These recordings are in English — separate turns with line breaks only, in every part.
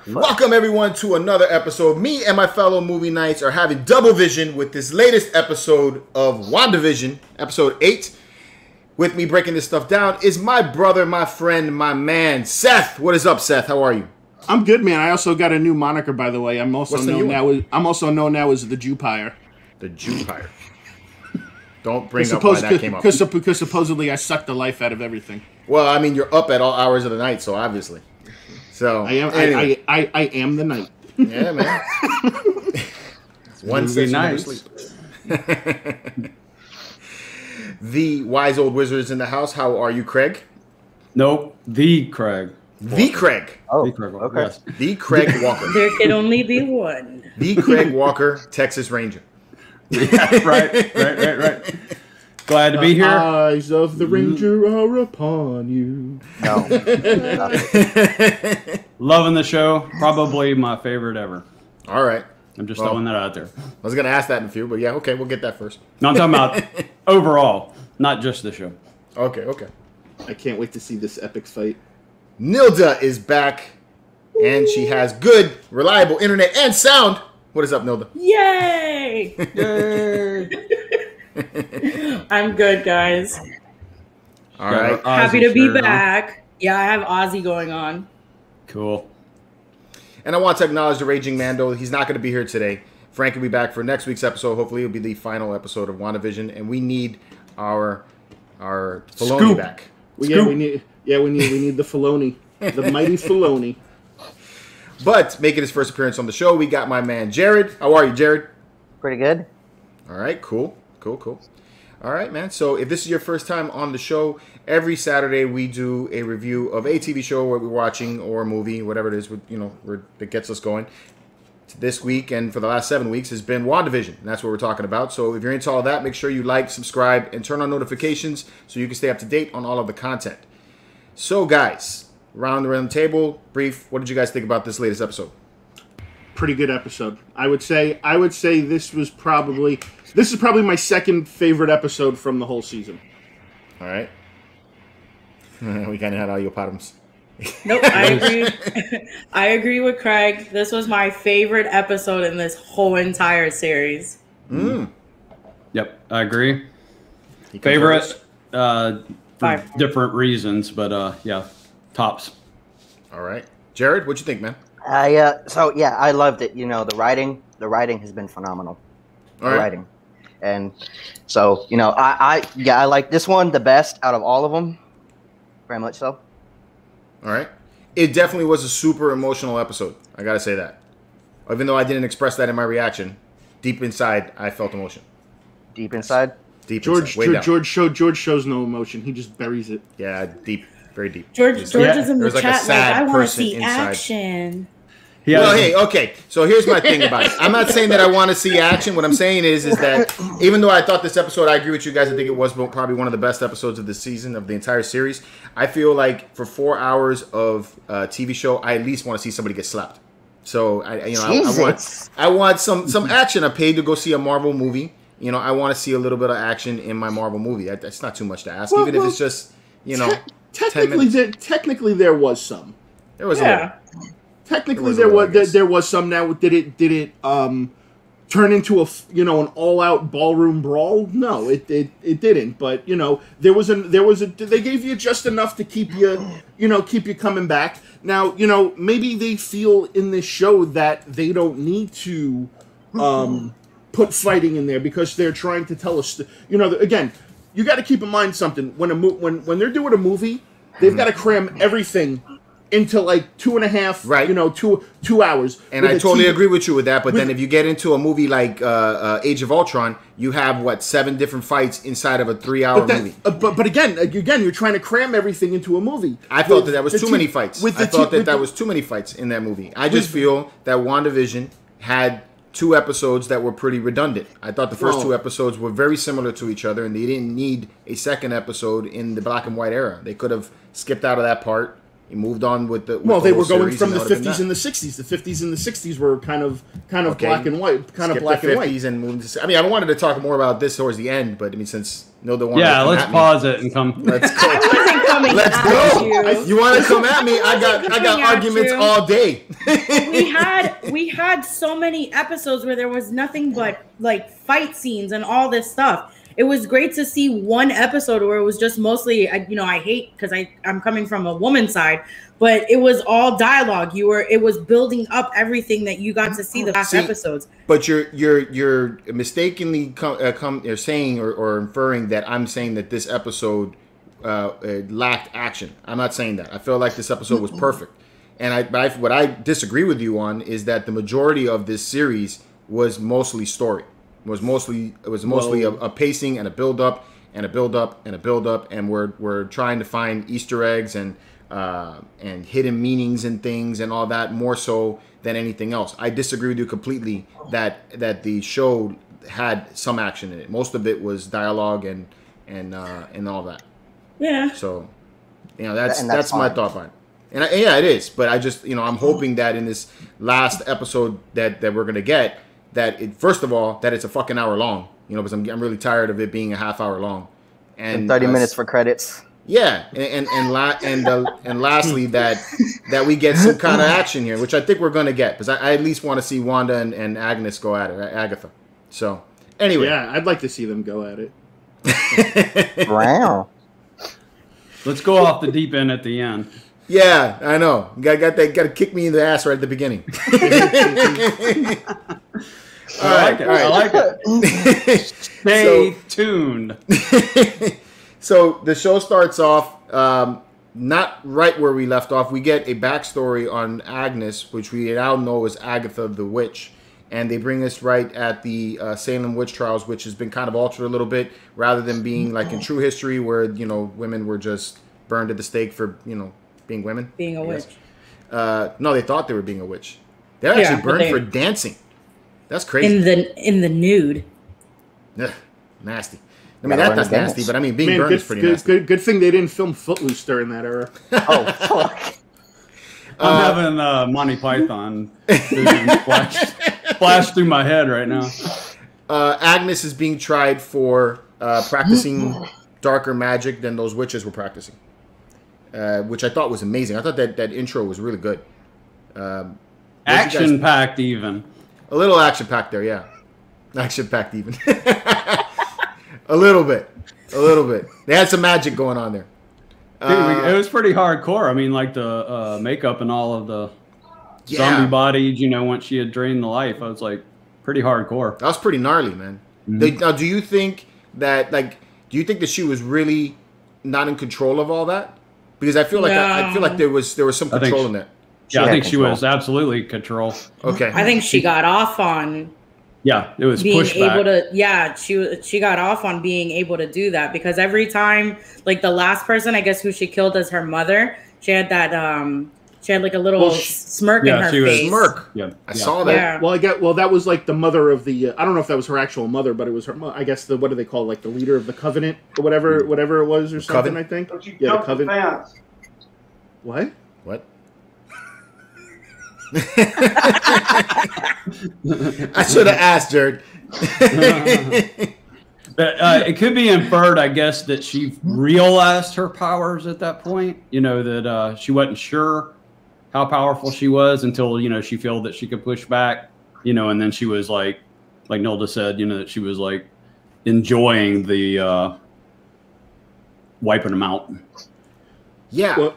Welcome everyone to another episode. Me and my fellow movie nights are having double vision with this latest episode of WandaVision, episode 8. With me breaking this stuff down is my brother, my friend, my man, Seth. What is up, Seth? How are you?
I'm good, man. I also got a new moniker, by the way. I'm also known now as the Jupire.
The Jupire. Don't bring up why that came up.
Because supposedly I suck the life out of everything.
Well, I mean, you're up at all hours of the night, so obviously. So
I am.
Anyway.
I am the night.
Yeah, man. One says never sleep. The wise old wizard is in the house. How are you, Craig?
Nope, the Craig.
The Craig.
Oh, the Craig Walker.
Okay. Yes. The Craig Walker.
There can only be one.
The Craig Walker, Texas Ranger.
Yeah, right. Glad to be here.
The eyes of the Ranger are upon you.
No.
Loving the show. Probably my favorite ever.
All right.
I'm just throwing that out there.
I was going to ask that in a few, but yeah, okay, we'll get that first.
No, I'm talking about overall, not just the show.
Okay.
I can't wait to see this epic fight.
Nilda is back, and she has good, reliable internet and sound. What is up, Nilda?
Yay!
Yay!
I'm good, guys.
All right.
Happy to be back. Yeah, I have Ozzy going on.
Cool.
And I want to acknowledge the Raging Mando. He's not going to be here today. Frank will be back for next week's episode. Hopefully, it'll be the final episode of WandaVision, and we need our Filoni
Scoop.
back.
We need the Filoni, the mighty Filoni.
But making his first appearance on the show, we got my man Jared. How are you, Jared?
Pretty good.
All right, cool. All right, man. So if this is your first time on the show, every Saturday we do a review of a TV show where we're watching or a movie, whatever it is, that gets us going. This week and for the last 7 weeks has been WandaVision, and that's what we're talking about. So if you're into all that, make sure you like, subscribe, and turn on notifications so you can stay up to date on all of the content. So, guys, around the table, brief. What did you guys think about this latest episode?
Pretty good episode. I would say this is probably my second favorite episode from the whole season.
All right. We kind of had audio problems.
Nope, I agree. I agree with Craig. This was my favorite episode in this whole entire series.
Yep, I agree. Favorite, for different reasons, but yeah, tops.
All right. Jared, what'd you think, man?
I loved it. You know, the writing has been phenomenal. Writing. And so, I like this one the best out of all of them. Very much so.
All right. It definitely was a super emotional episode. I got to say that. Even though I didn't express that in my reaction, deep inside, I felt emotion.
Deep inside?
George shows no emotion. He just buries it.
Yeah, deep. Very deep.
George is in the chat I want to see
inside.
Action.
Well, hey, okay. So here's my thing about it. I'm not saying that I want to see action. What I'm saying is that even though I thought this episode, I agree with you guys. I think it was probably one of the best episodes of the season, of the entire series. I feel like for 4 hours of TV show, I at least want to see somebody get slapped. So I want some action. I paid to go see a Marvel movie. I want to see a little bit of action in my Marvel movie. That's not too much to ask, even if it's just
Technically, there was some.
There was a little.
Technically, there was some. Now, did it turn into an all-out ballroom brawl? No, it didn't. But there was they gave you just enough to keep you coming back. Now, maybe they feel in this show that they don't need to put fighting in there because they're trying to tell us. Again, you got to keep in mind something when they're doing a movie, they've got to cram everything into like 2.5, right? 2 hours.
And I totally agree with you with that. But then if you get into a movie like Age of Ultron, you have 7 different fights inside of a 3-hour movie.
But again, you're trying to cram everything into a movie.
I felt that was too many fights. I thought that was too many fights in that movie. I just feel that WandaVision had 2 episodes that were pretty redundant. I thought the first 2 episodes were very similar to each other, and they didn't need a second episode in the black and white era. They could have skipped out of that part. He moved on with the.
They were going from the 50s and the 60s. The 50s and the 60s were kind of black and white, black and white.
And moved to, I wanted to talk more about this towards the end, but since Nilda wanted.
Yeah, let's pause it and come.
Let's go.
I wasn't coming
Let's
at
go.
you.
You want to come at me? I got arguments all day.
we had so many episodes where there was nothing but like fight scenes and all this stuff. It was great to see one episode where it was just mostly, I hate because I'm coming from a woman's side, but it was all dialogue. It was building up everything that you got to see the last episodes.
But you're mistakenly you're saying or inferring that I'm saying that this episode lacked action. I'm not saying that. I feel like this episode was perfect. And what I disagree with you on is that the majority of this series was mostly story. It was mostly a pacing and a build up and a build up and a build up, and we're trying to find Easter eggs and hidden meanings and things and all that more so than anything else. I disagree with you completely that the show had some action in it. Most of it was dialogue and all that.
Yeah.
So, that's my thought on it. And it is. But I just I'm hoping that in this last episode that we're gonna get. First of all, that it's a fucking hour long, because I'm really tired of it being a half hour long, and
30 minutes for credits.
Yeah, and lastly that we get some kind of action here, which I think we're gonna get, because I at least want to see Wanda and Agnes go at it, Agatha. So anyway,
yeah, I'd like to see them go at it.
Wow.
Let's go off the deep end at the end.
Yeah, I know. Got to kick me in the ass right at the beginning.
I like it. Stay tuned.
So the show starts off not right where we left off. We get a backstory on Agnes, which we now know is Agatha the Witch. And they bring us right at the Salem witch trials, which has been kind of altered a little bit, rather than being like in true history where, women were just burned at the stake for, being women.
Being a witch.
No, they thought they were being a witch. They're actually burned for dancing. That's crazy.
In the nude.
Ugh, nasty. I mean, that's nasty, but I mean, being burned is pretty nasty.
Good thing they didn't film Footloose during that era.
Oh, fuck.
I'm having Monty Python vision flash through my head right now.
Agnes is being tried for practicing darker magic than those witches were practicing, which I thought was amazing. I thought that intro was really good.
Action-packed even.
A little action-packed there, yeah. Action-packed even. A little bit. They had some magic going on there.
Dude, it was pretty hardcore. I mean, like the makeup and all of the zombie bodies, once she had drained the life, I was like, pretty hardcore.
That was pretty gnarly, man. Mm-hmm. Now, do you think that she was really not in control of all that? Because I feel like there was some control in that.
Yeah, I think she was absolutely in control.
Okay.
I think she got off on.
Yeah, it was
being
pushback.
able to. Yeah, she got off on being able to do that, because every time, like the last person, I guess, who she killed as her mother, she had that she had like a little smirk in her face.
Smirk.
Yeah,
I saw that.
Yeah.
Well, that was like the mother of the. I don't know if that was her actual mother, but it was her. I guess what do they call, like the leader of the Covenant or whatever it was, or something.
Coven?
I think.
Don't you
Yeah, the
jump the
Covenant.
fence.
What?
What? I should have asked, Jared.
But it could be inferred, I guess, that she realized her powers at that point. That she wasn't sure how powerful she was until, she felt that she could push back, and then she was like Nilda said, that she was like enjoying the wiping them out.
Yeah.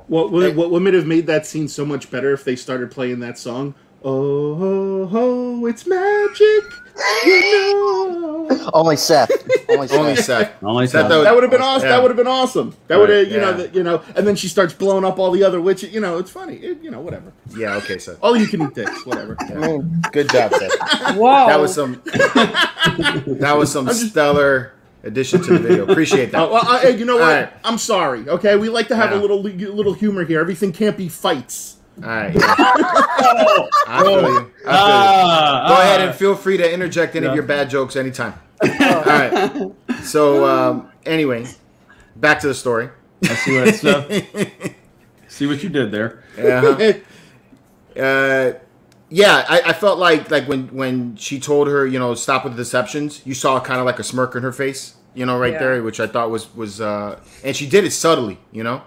What would have made that scene so much better if they started playing that song? Oh, it's magic,
Only Seth.
Only Seth.
That would have been awesome.
Yeah.
That would have been awesome. That would have, and then she starts blowing up all the other witches. It's funny. Whatever.
Yeah. Okay, Seth.
All you can eat dicks. Whatever.
Yeah. Good job, Seth.
Whoa.
That was some stellar addition to the video. Appreciate that.
Well, you know what?
Right.
I'm sorry. Okay, we like to have a little humor here. Everything can't be fights.
All right. Yeah. I feel you. Go ahead and feel free to interject any of your bad jokes anytime. All right. So anyway, back to the story.
I see what you did there.
Yeah, I felt like when she told her, stop with the deceptions, you saw kind of like a smirk on her face. you know, right there, which I thought was and she did it subtly, you know.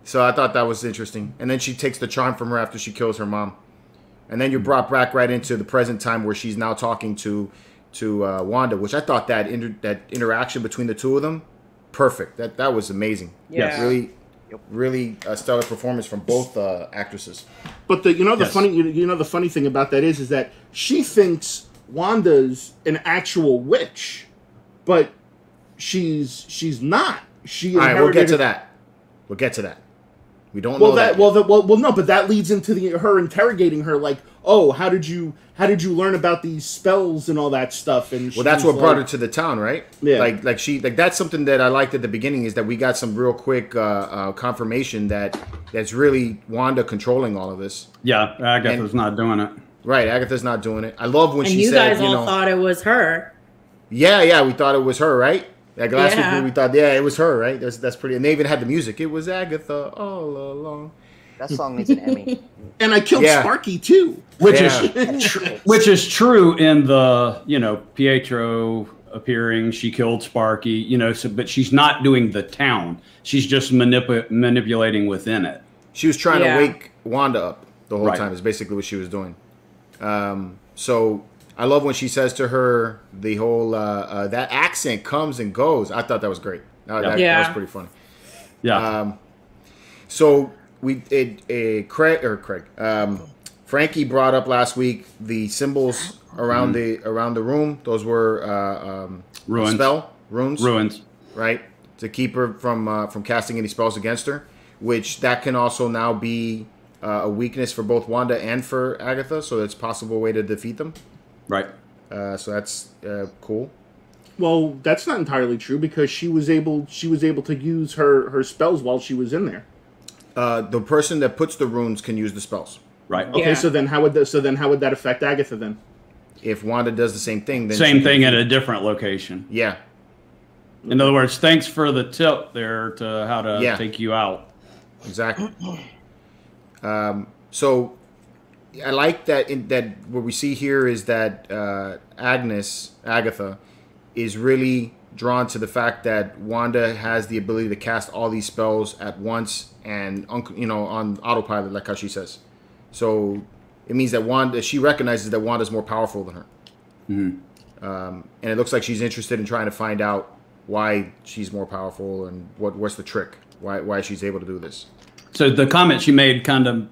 So I thought that was interesting. And then she takes the charm from her after she kills her mom. And then you're brought back right into the present time where she's now talking to Wanda, which I thought that interaction between the two of them, perfect. That was amazing.
Yeah.
Really stellar performance from both actresses.
But the funny thing about that is that she thinks Wanda's an actual witch, but she's not.
All right, we'll get to that. We don't know that.
Well, no, but that leads into her interrogating her, like, oh, how did you learn about these spells and all that stuff? And
that's what brought her to the town, right?
Yeah,
like that's something that I liked at the beginning, is that we got some real quick confirmation that's really Wanda controlling all of this.
Yeah, Agatha's not doing it.
Right, Agatha's not doing it. I love when she
you
said,
guys all thought it was her.
Yeah, we thought it was her, right? Like last week we thought, it was her, right? That's pretty. And they even had the music. It was Agatha all along.
That song needs an Emmy.
And I killed Sparky too,
which is true in the Pietro appearing. She killed Sparky, but she's not doing the town. She's just manipulating within it.
She was trying to wake Wanda up the whole time. Is basically what she was doing. So I love when she says to her the whole that accent comes and goes. I thought that was great. That was pretty funny.
Yeah.
So Frankie brought up last week the symbols around the room. Those were runes, right, to keep her from casting any spells against her. Which that can also now be a weakness for both Wanda and for Agatha. So it's a possible way to defeat them.
Right.
So that's cool.
Well, that's not entirely true because she was able to use her spells while she was in there.
The person that puts the runes can use the spells.
Right.
Okay. Yeah. So then how would that affect Agatha then?
If Wanda does the same thing, then
same thing at a different location.
Yeah.
In other words, thanks for the tip there to how to take you out.
Exactly. So I like that. What we see here is that Agatha, is really drawn to the fact that Wanda has the ability to cast all these spells at once and on autopilot, like how she says. So it means that she recognizes that Wanda's more powerful than her.
Mm-hmm.
And it looks like she's interested in trying to find out why she's more powerful and what's the trick, why she's able to do this.
So the comment she made, kind of,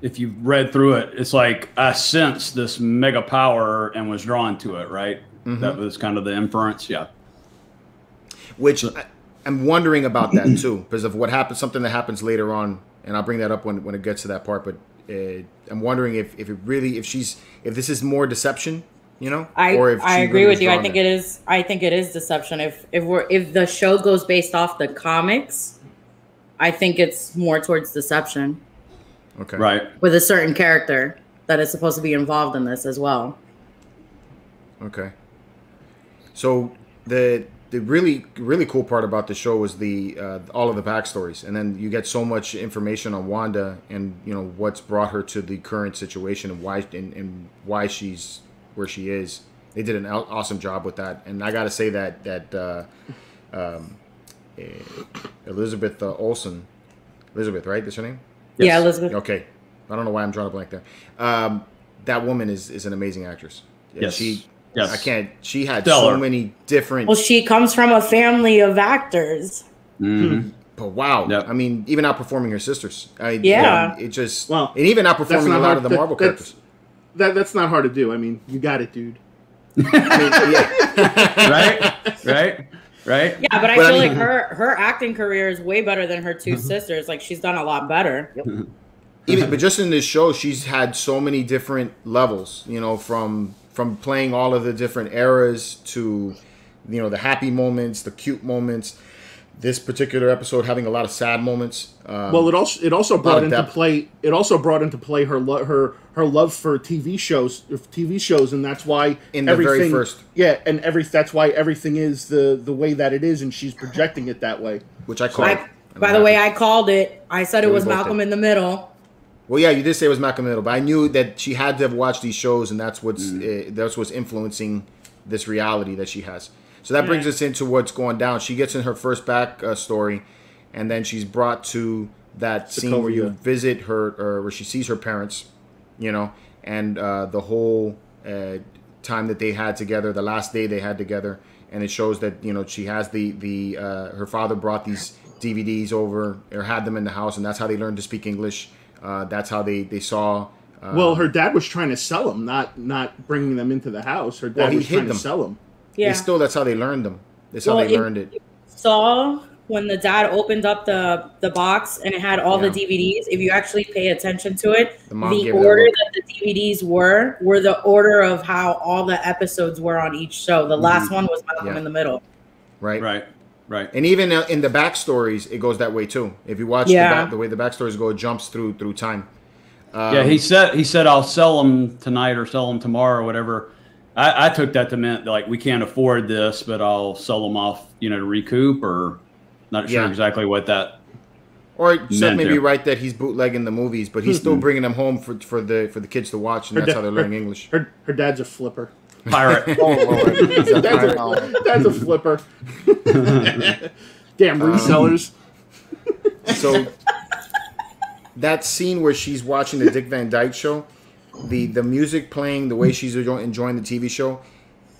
if you read through it, it's like I sensed this mega power and was drawn to it, right? Mm-hmm. That was kind of the inference, yeah.
Which I'm wondering about that too, because of what happens, something that happens later on, and I'll bring that up when it gets to that part. But I'm wondering if this is more deception,
or if I agree with you. I think it is. I think it is deception. If the show goes based off the comics, I think it's more towards deception.
Okay.
Right.
With a certain character that is supposed to be involved in this as well.
Okay. So the really, really cool part about the show was all of the backstories, and then you get so much information on Wanda and what's brought her to the current situation and why she's where she is. They did an awesome job with that, and I got to say that Elizabeth Olsen, right? That's her name?
Yes. Yeah, Elizabeth.
Okay. I don't know why I'm drawing a blank there. That woman is an amazing actress.
Yes.
She had
Stellar.
so many different.
Well, she comes from a family of actors.
Mm-hmm.
But wow. Yep. I mean, even outperforming her sisters. And even outperforming a lot of the Marvel characters.
That's not hard to do. I mean, you got it, dude.
Right?
Yeah, but I feel like her acting career is way better than her two sisters. Like, she's done a lot better.
Yep. But just in this show, she's had so many different levels, from playing all of the different eras to, the happy moments, the cute moments. This particular episode having a lot of sad moments.
Well, it also brought into play. It also brought into play her love for TV shows, and that's why
the very first.
Yeah, and that's why everything is the way that it is, and she's projecting it that way.
Which I called.
By the way, I called it. I said it was Malcolm in the Middle.
Well, yeah, you did say it was Malcolm in the Middle, but I knew that she had to have watched these shows, and that's what's influencing this reality that she has. So that brings us into what's going down. She gets in her first back story, and then she's brought to that scene where you visit her, or where she sees her parents, you know, and the whole time that they had together, the last day they had together, and it shows that, you know, she has her father brought these DVDs over, or had them in the house, and that's how they learned to speak English. That's how they saw.
Well, her dad was trying to sell them, not bringing them into the house. Her dad was trying to sell them.
Yeah.
That's how they learned them. That's how they learned it.
Saw when the dad opened up the box and it had all the DVDs. If you actually pay attention to it, the order that the DVDs were the order of how all the episodes were on each show. The last one was Malcolm in the Middle.
Right. And even in the backstories, it goes that way too. If you watch the way the backstories go, it jumps through time.
He said I'll sell them tonight or sell them tomorrow or whatever. I took that to mean like we can't afford this, but I'll sell them off, you know, to recoup, or not sure exactly what that.
Or Seth may be right that he's bootlegging the movies, but he's still bringing them home for the kids to watch, and that's how they're learning English.
Her dad's a flipper.
Pirate.
That's a flipper. Damn resellers.
So that scene where she's watching the Dick Van Dyke Show, the music playing, the way she's enjoying the TV show,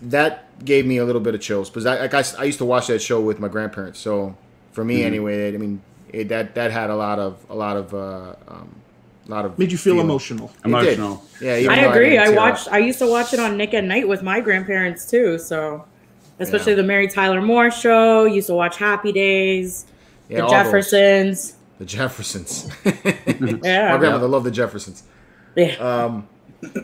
that gave me a little bit of chills, because I used to watch that show with my grandparents. So for me anyway, I mean that had a lot of
made you feel emotional.
Emotional.
Yeah,
I agree. I used to watch it on Nick at Night with my grandparents too. So especially the Mary Tyler Moore Show. Used to watch Happy Days, the Jeffersons.
The Jeffersons.
Yeah,
my grandmother loved the Jeffersons.
Yeah.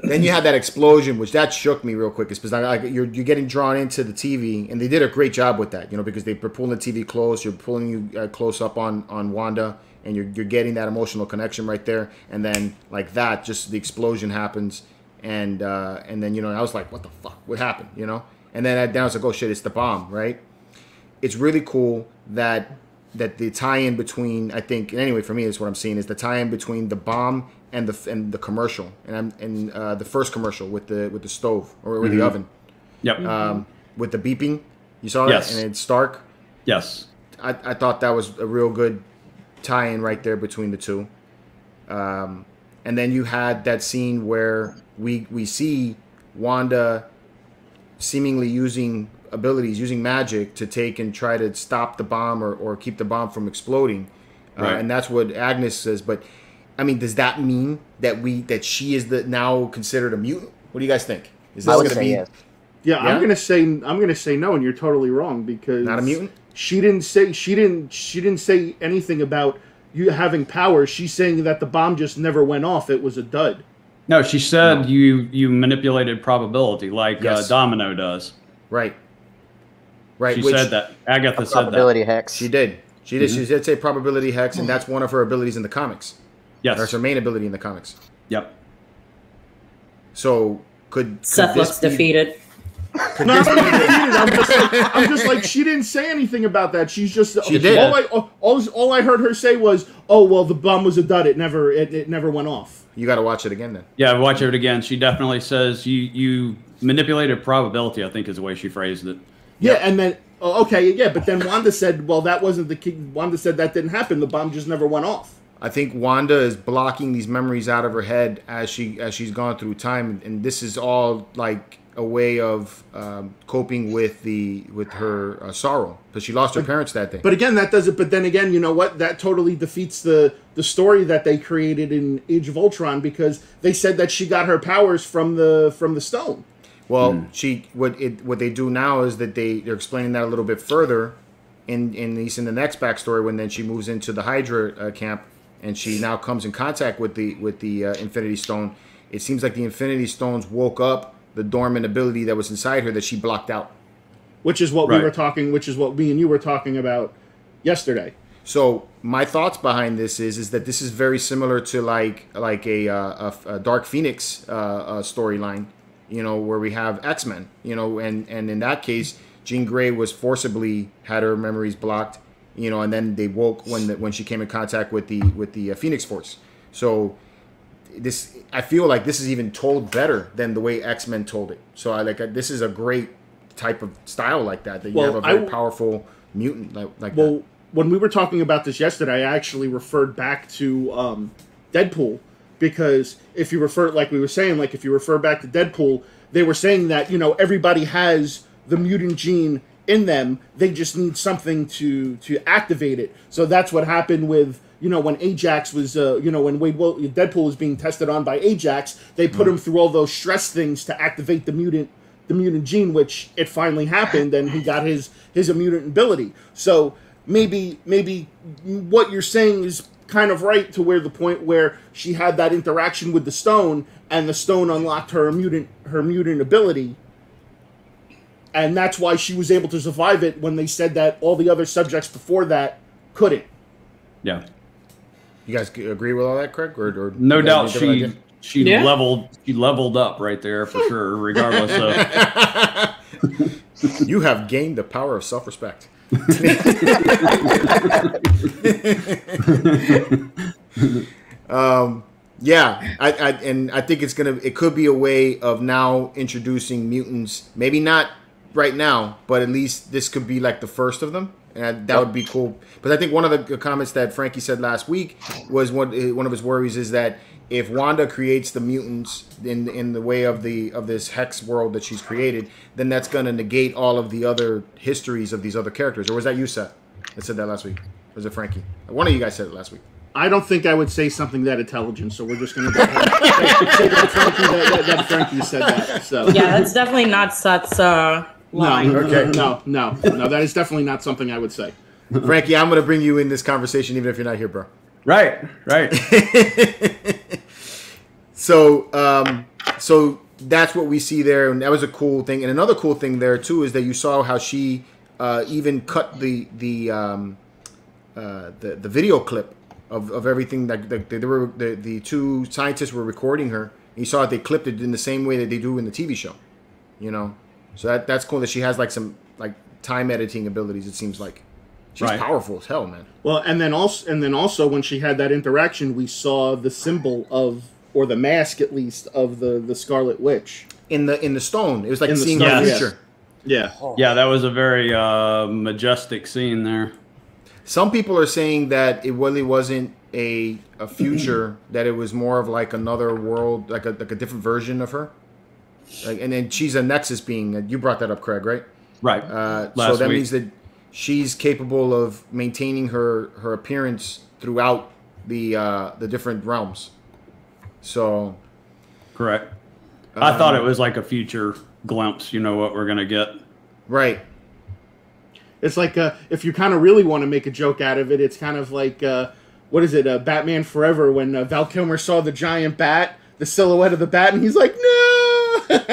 Then you had that explosion, which that shook me real quick. It's because you're getting drawn into the TV, and they did a great job with that. You know, because they're pulling the TV close, you're pulling you close up on Wanda, and you're getting that emotional connection right there. And then like that, just the explosion happens, and then, you know, I was like, what the fuck? What happened? You know? And then I was like, oh shit, it's the bomb, right? It's really cool that the tie-in between, I think, and anyway, for me, is what I'm seeing is the tie-in between the bomb and the commercial, and the first commercial with the stove or with the oven.
Yep.
With the beeping, you saw that, and it's Stark.
Yes.
I thought that was a real good tie-in right there between the two. And then you had that scene where we see Wanda seemingly using abilities, using magic to take and try to stop the bomb or keep the bomb from exploding. Right. And that's what Agnes says. But I mean, does that mean that she is now considered a mutant? What do you guys think? Is this going to be?
Yes.
Yeah, I'm gonna say no, and you're totally wrong, because
not a mutant.
She didn't say anything about you having powers. She's saying that the bomb just never went off. It was a dud.
No, she said you manipulated probability like Domino does.
Right.
She said that. Agatha said that.
Probability hex.
She did. She did. She did say probability hex, and that's one of her abilities in the comics.
Yes.
That's her main ability in the comics.
Yep.
So could
Seth looks defeated.
No, I'm just like, she didn't say anything about that. She did. All I heard her say was, "Oh well, the bomb was a dud. It never went off."
You got to watch it again then.
Yeah, watch it again. She definitely says you manipulated probability, I think is the way she phrased it.
Yeah, and then but then Wanda said, "Well, that wasn't the key." Wanda said that didn't happen. The bomb just never went off.
I think Wanda is blocking these memories out of her head as she's gone through time, and this is all like a way of coping with her sorrow, because she lost her parents that day.
But again, that doesn't. But then again, you know what? That totally defeats the story that they created in Age of Ultron, because they said that she got her powers from the stone.
Well, what they do now is that they're explaining that a little bit further in the next backstory, when then she moves into the Hydra camp, and she now comes in contact with the Infinity Stone. It seems like the Infinity Stones woke up the dormant ability that was inside her that she blocked out.
Which is what which is what me and you were talking about yesterday.
So my thoughts behind this is that this is very similar to like a Dark Phoenix storyline, you know, where we have X-Men, you know, and in that case, Jean Grey was forcibly had her memories blocked, you know, and then they woke when she came in contact with the Phoenix Force. So I feel like this is even told better than the way X-Men told it. So this is a great type of style like that. That you have a very powerful mutant like that.
When we were talking about this yesterday, I actually referred back to Deadpool, because if you refer, like we were saying, like if you refer back to Deadpool, they were saying that, you know, everybody has the mutant gene in them. They just need something to activate it. So that's what happened with, you know, when Ajax was, you know, when Deadpool was being tested on by Ajax, they put him through all those stress things to activate the mutant gene, which it finally happened, and he got his mutant ability. So maybe what you're saying is kind of right, to where the point where she had that interaction with the stone, and the stone unlocked her mutant ability, and that's why she was able to survive it when they said that all the other subjects before that couldn't.
Yeah.
You guys agree with all that, Craig? Or
no doubt she leveled up right there for sure, regardless of.
You have gained the power of self-respect. Yeah, I think it could be a way of now introducing mutants. Maybe not right now, but at least this could be like the first of them, and that would be cool. But I think one of the comments that Frankie said last week was one of his worries is that if Wanda creates the mutants in the way of this hex world that she's created, then that's going to negate all of the other histories of these other characters. Or was that you, Seth, that said that last week? Or was it Frankie? One of you guys said it last week.
I don't think I would say something that intelligent, so we're just going to say that Frankie said that. So.
Yeah, that's definitely not Seth's line.
No, okay. No, that is definitely not something I would say.
Frankie, I'm going to bring you in this conversation even if you're not here, bro.
Right.
So that's what we see there, and that was a cool thing. And another cool thing there too is that you saw how she even cut the video clip of everything that the two scientists were recording her. You saw that they clipped it in the same way that they do in the TV show, you know. So that's cool that she has like some like time editing abilities. It seems like she's powerful as hell, man.
Well, and then also when she had that interaction, we saw the symbol of, or the mask at least, of the Scarlet Witch
in the stone. It was like seeing her future.
Yeah,
yeah, that was a very majestic scene there.
Some people are saying that it really wasn't a future, that it was more of like another world, like a different version of her. Like, and then she's a Nexus being. You brought that up, Craig, right?
Right.
So that means that she's capable of maintaining her appearance throughout the different realms. So,
correct. I thought it was like a future glimpse. You know what we're gonna get.
Right.
It's like if you kind of really want to make a joke out of it, it's kind of like what is it? Batman Forever, when Val Kilmer saw the giant bat, the silhouette of the bat, and he's like, no.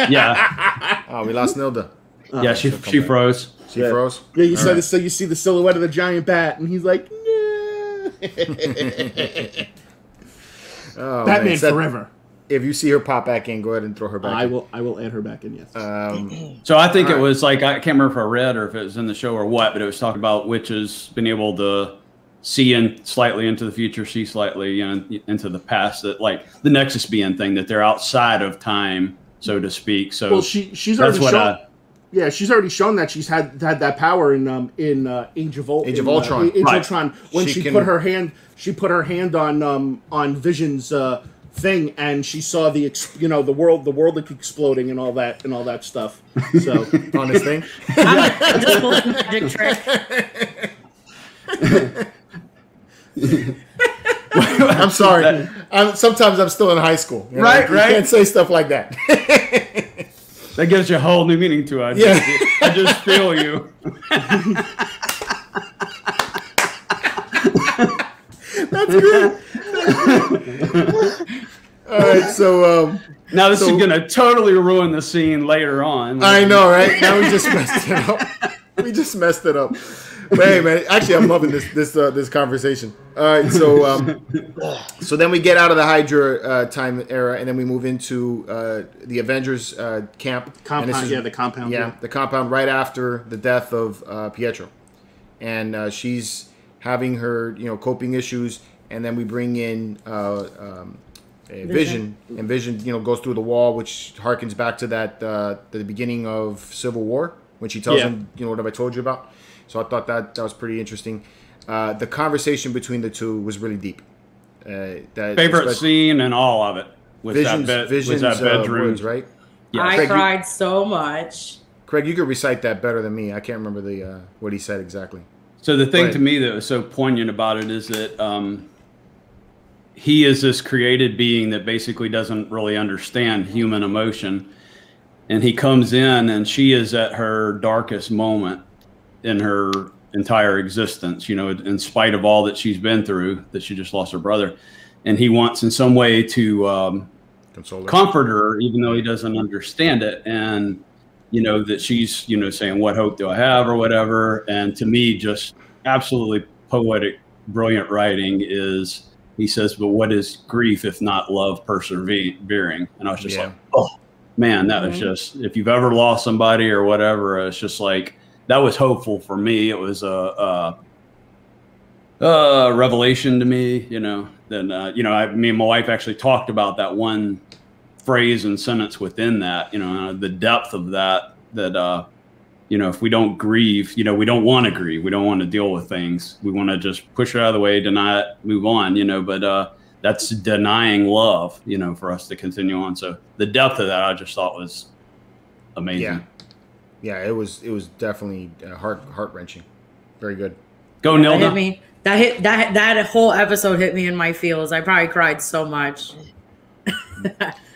Yeah.
Oh, we lost Nilda.
Yeah, she froze.
She froze.
Yeah, you saw this. So you see the silhouette of the giant bat, and he's like, no.
Oh,
Batman Forever.
If you see her pop back in, go ahead and throw her back in.
I will add her back in, yes.
So I think it was like, I can't remember if I read or if it was in the show or what, but it was talking about witches being able to see in slightly into the future, see slightly into the past, that like the Nexus being thing, that they're outside of time, so to speak. So
well, she's already shown. Yeah, she's already shown that she's had that power in Age of Ultron. Ultron, when she put her hand on Vision's thing, and she saw the world exploding and all that stuff. So
on this thing,
just pulled some magic trick.
I'm sorry. Sometimes I'm still in high school. You know?
Right.
You can't say stuff like that.
That gives you a whole new meaning to it. I just feel you.
That's good. All right, so
now this is gonna totally ruin the scene later on.
I know, right? Now we just messed it up. But hey, man, actually, I'm loving this conversation. All right, so then we get out of the Hydra time era, and then we move into the Avengers camp.
Compound, the compound.
Yeah, the compound right after the death of Pietro, and she's having her coping issues, and then we bring in Vision, and Vision goes through the wall, which harkens back to that the beginning of Civil War. when she tells him, you know, what have I told you about? So I thought that was pretty interesting. The conversation between the two was really deep.
Favorite scene and all of it was
Vision's
that bedroom,
words, right?
Yeah. I cried so much.
Craig, you could recite that better than me. I can't remember what he said exactly.
So the thing to me that was so poignant about it is that he is this created being that basically doesn't really understand human emotion. And he comes in and she is at her darkest moment in her entire existence, you know, in spite of all that she's been through, that she just lost her brother. And he wants in some way to comfort her, even though he doesn't understand it. And, you know, that she's, you know, saying, what hope do I have or whatever. And to me, just absolutely poetic, brilliant writing is, he says, but what is grief if not love persevering? And I was just like, oh, man, that was just, if you've ever lost somebody or whatever, it's just like, that was hopeful for me. It was a revelation to me, you know. Then, you know, me and my wife actually talked about that one phrase and sentence within that, you know, the depth of that, you know, if we don't grieve, you know, we don't want to grieve. We don't want to deal with things. We want to just push it out of the way, deny it, move on, you know, but that's denying love, you know, for us to continue on. So the depth of that, I just thought was amazing.
Yeah, it was definitely heart-wrenching. Very good.
Go, Nilda.
That hit me. That whole episode hit me in my feels. I probably cried so much.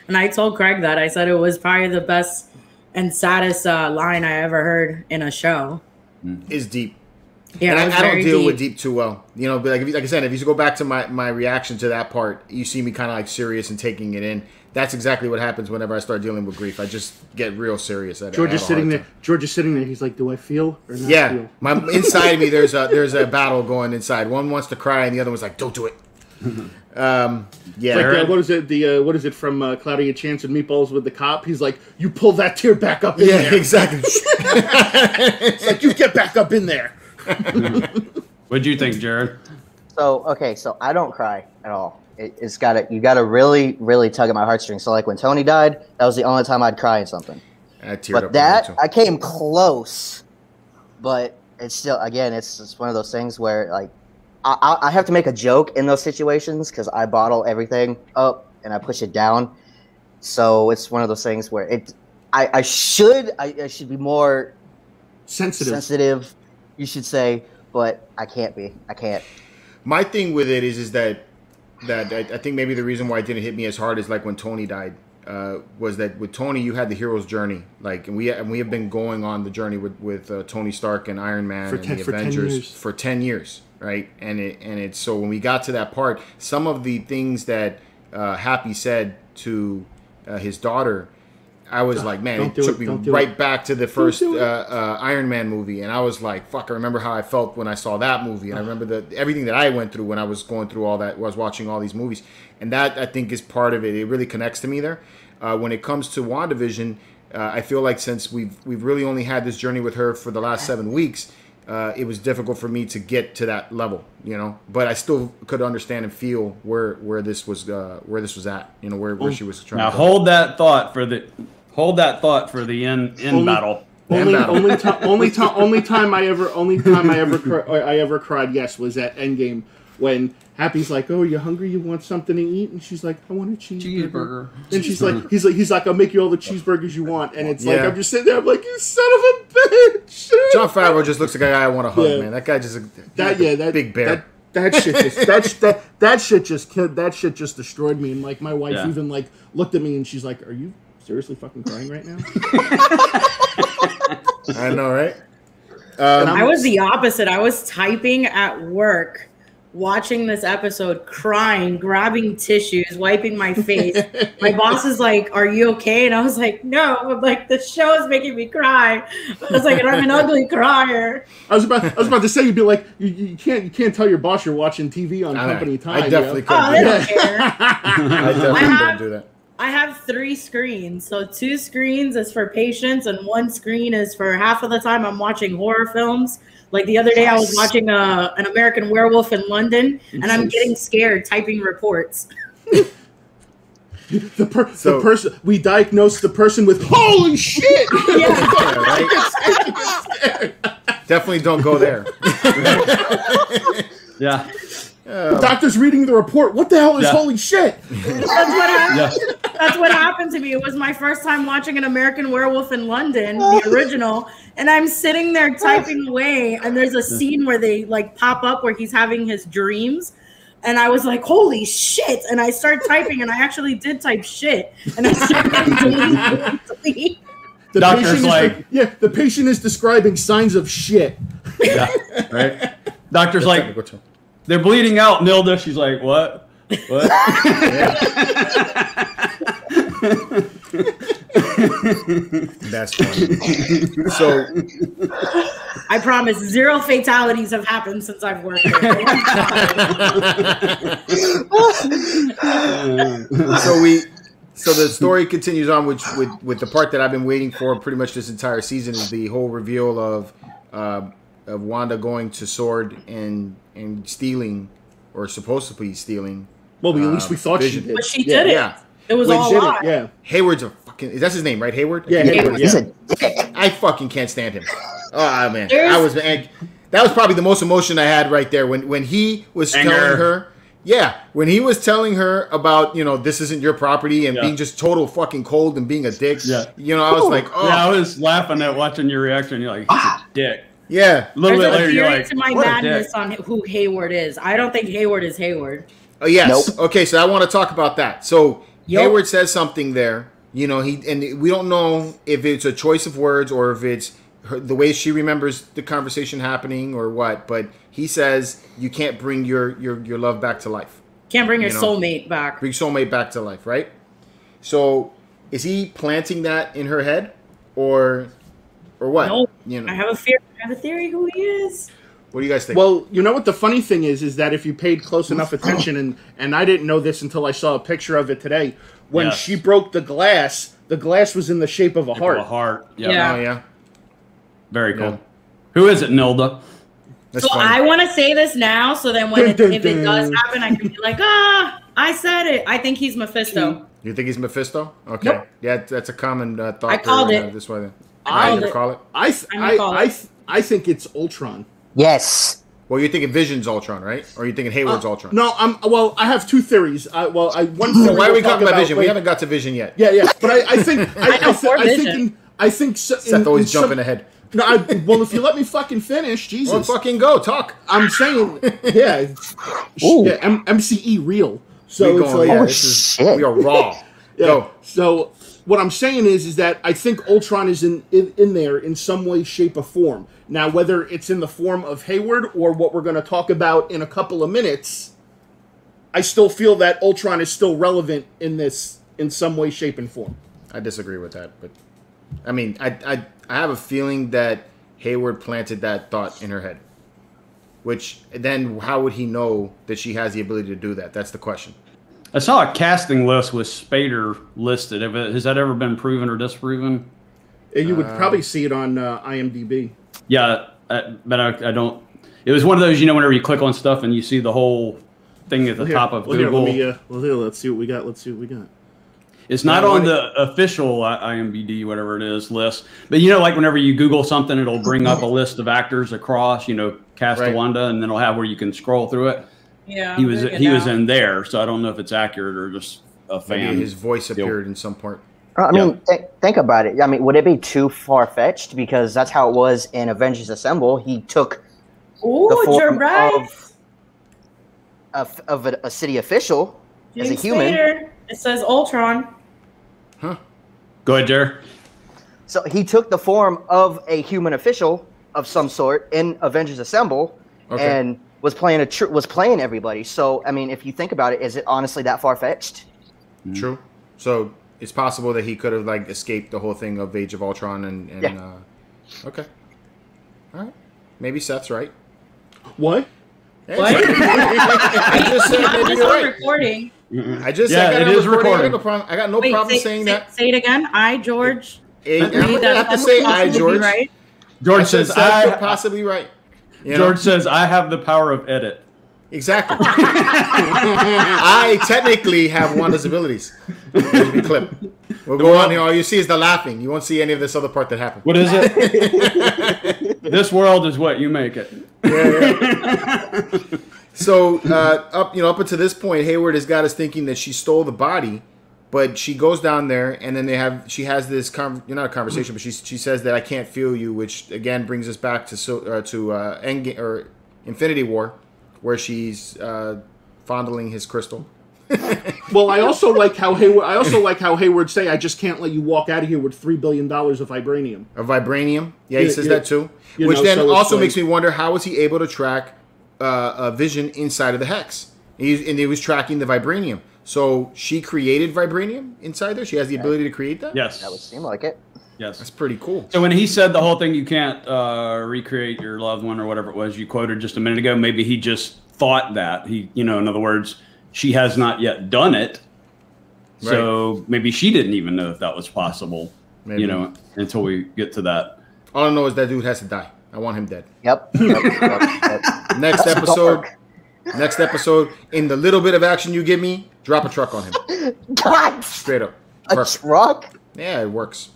And I told Craig that. I said it was probably the best and saddest line I ever heard in a show.
It's deep.
Yeah,
and I don't deal with deep too well. You know, but like I said, if you go back to my reaction to that part, you see me kind of like serious and taking it in. That's exactly what happens whenever I start dealing with grief. I just get real serious.
George is sitting there. He's like, "Do I feel or not feel?"
My inside me, there's a battle going inside. One wants to cry, and the other one's like, "Don't do it."
Like, what is it? What is it from Cloudy a Chance and Meatballs with the cop? He's like, "You pull that tear back up in there."
Yeah, exactly.
It's like, you get back up in there.
What'd you think, Jared?
So I don't cry at all. You gotta really, really tug at my heartstrings. So like when Tony died, that was the only time I'd cry in something. I came close, but it's still, again, it's one of those things where like I have to make a joke in those situations because I bottle everything up and I push it down. So it's one of those things where I should be more sensitive, you should say, but I can't be. I can't.
My thing with it is that I think maybe the reason why it didn't hit me as hard is like when Tony died, was that with Tony you had the hero's journey, like, and we have been going on the journey with Tony Stark and Iron Man and the Avengers for 10 years, right? And it's so when we got to that part, some of the things that Happy said to his daughter, I was like, man, it took me right back to the first Iron Man movie, and I was like, fuck, I remember how I felt when I saw that movie, and I remember everything that I went through when I was going through all that, was watching all these movies, and that, I think, is part of it. It really connects to me there. When it comes to WandaVision, I feel like since we've really only had this journey with her for the last 7 weeks, it was difficult for me to get to that level, you know. But I still could understand and feel where this was at, you know, where she was trying.
Now
to
hold that thought for the end battle.
Only time I ever cried, yes, was at Endgame when Happy's like, "Oh, you hungry? You want something to eat?" And she's like, "I want a cheeseburger." And she's like, he's like, "I'll make you all the cheeseburgers you want." And it's like, I'm just sitting there, I'm like, "You son of a bitch!"
Jon Favreau just looks like a guy I want to hug, man. That guy just that big bear.
That shit just destroyed me. And like my wife even like looked at me and she's like, "Are you seriously fucking crying right now?"
I know, right?
I was the opposite. I was typing at work, watching this episode, crying, grabbing tissues, wiping my face. My boss is like, "Are you okay?" And I was like, "No." I'm like, the show is making me cry. I was like, and I'm an ugly crier.
I was about to say, you'd be like, you can't tell your boss you're watching TV on company time.
I definitely couldn't.
Oh, they don't care.
I definitely couldn't do that.
I have 3 screens. So 2 screens is for patients and 1 screen is for half of the time I'm watching horror films. Like the other day I was watching an American Werewolf in London and I'm getting scared typing reports.
The person we diagnosed the person with holy shit.
Yeah, right? Definitely don't go there.
Yeah.
The doctor's reading the report. What the hell is holy shit?
That's what happened to me. It was my first time watching An American Werewolf in London, the original, and I'm sitting there typing away, and there's a scene where they like pop up where he's having his dreams. And I was like, holy shit. And I start typing, and I actually did type shit. And I started delete.
The doctor's like, the patient is describing signs of shit.
Yeah, right. Doctor's like, they're bleeding out, Nilda. She's like, what? What?
That's funny. So,
I promise, 0 fatalities have happened since I've worked here.
So the story continues on, which with the part that I've been waiting for pretty much this entire season is the whole reveal of Wanda going to Sword and stealing, or supposed to be stealing.
Well, at least we thought
Vision.
she did.
But she did it.
Yeah.
It was all a lie.
Yeah.
Hayward's a fucking. That's his name, right? Hayward.
Yeah, Hayward.
Yeah.
I fucking can't stand him. Oh man, that was probably the most emotion I had right there when he was telling her. Yeah, when he was telling her about, this isn't your property and being just total fucking cold and being a dick.
Yeah.
I was like, oh.
Yeah, I was laughing at watching your reaction. You're like, he's a dick.
Yeah.
A little bit later, you're like,
to my madness on who Hayward is. I don't think Hayward is Hayward.
Oh, yes.
Nope.
Okay, so I want to talk about that. So Hayward says something there. We don't know if it's a choice of words or if it's the way she remembers the conversation happening or what, but he says you can't bring your love back to life.
Can't bring your soulmate back.
Bring soulmate back to life, right? So is he planting that in her head or what?
No, I have a fear. I have a theory who he is.
What do you guys think?
Well, you know what the funny thing is that if you paid close enough attention, and I didn't know this until I saw a picture of it today, when she broke the glass was in the shape of a heart.
A heart.
Yeah.
Oh, yeah.
Very cool. Yeah. Who is it, Nilda?
That's funny. I want to say this now, so then if it does happen, I can be like, I said it. I think he's Mephisto.
You think he's Mephisto? Okay.
Nope.
Yeah, that's a common thought.
I called it.
This way.
I
call it.
I think it's Ultron.
Yes.
Well, you're thinking Vision's Ultron, right? Or are you thinking Hayward's Ultron?
No, I have two theories. One theory.
Why are we talking about Vision? We haven't got to Vision yet.
Yeah. But I think
Seth always jumping ahead.
No, well, if you let me fucking finish, Jesus.
Well, fucking go, talk.
I'm saying, MCE real. So it's like,
we are raw.
Yeah.
Go.
So what I'm saying is that I think Ultron is in there in some way, shape, or form. Now, whether it's in the form of Hayward or what we're going to talk about in a couple of minutes, I still feel that Ultron is still relevant in this in some way, shape, and form.
I disagree with that, but I mean, I have a feeling that Hayward planted that thought in her head. Which, then how would he know that she has the ability to do that? That's the question.
I saw a casting list with Spader listed. Has that ever been proven or disproven?
You would probably see it on IMDb.
Yeah, but I don't. It was one of those, whenever you click on stuff and you see the whole thing at the top of Google.
Here, let's see what we got.
It's not on the official IMDb, whatever it is, list. But like whenever you Google something, it'll bring up a list of actors across, cast to Wanda, and then it'll have where you can scroll through it.
Yeah,
he was in there, so I don't know if it's accurate or just a fan.
Maybe his voice appeared in some part.
I mean, think about it. I mean, would it be too far-fetched? Because that's how it was in Avengers Assemble. He took the form of a city official as a human.
Later, it says Ultron.
Huh.
Go ahead, Jer.
So he took the form of a human official of some sort in Avengers Assemble, and was playing everybody. So I mean, if you think about it, is it honestly that far-fetched?
True. So it's possible that he could have escaped the whole thing of Age of Ultron and okay. All right. Maybe Seth's right.
What?
What? I just said maybe you're right.
Recording.
I just said
it is recording.
I got no problem saying that.
Say it again. George.
I have to say George.
George says
I could possibly right.
George says I have the power of edit.
Exactly. I technically have Wanda's abilities. There's the clip. We'll go on here. All you see is the laughing. You won't see any of this other part that happened.
What is it? This world is what you make it.
Yeah. So up until this point, Hayward has got us thinking that she stole the body, but she goes down there and then she has this not a conversation, but she says that I can't feel you, which again brings us back to Endgame or Infinity War, where she's fondling his crystal.
Well, I also like how Hayward say, "I just can't let you walk out of here with $3 billion of vibranium."
Of vibranium, yeah, he says that too. Which then also makes me wonder, how was he able to track a Vision inside of the Hex? He was tracking the vibranium. So she created vibranium inside there. She has the ability to create that.
Yes,
that would seem like it.
Yes,
that's pretty cool.
So when he said the whole thing, you can't recreate your loved one or whatever it was you quoted just a minute ago, maybe he just thought that in other words, she has not yet done it. Right. So maybe she didn't even know if that was possible. Maybe. Until we get to that.
All I know is that dude has to die. I want him dead.
Yep.
Next episode, in the little bit of action you give me, drop a truck on him.
God.
Straight up.
A truck?
Yeah, it works.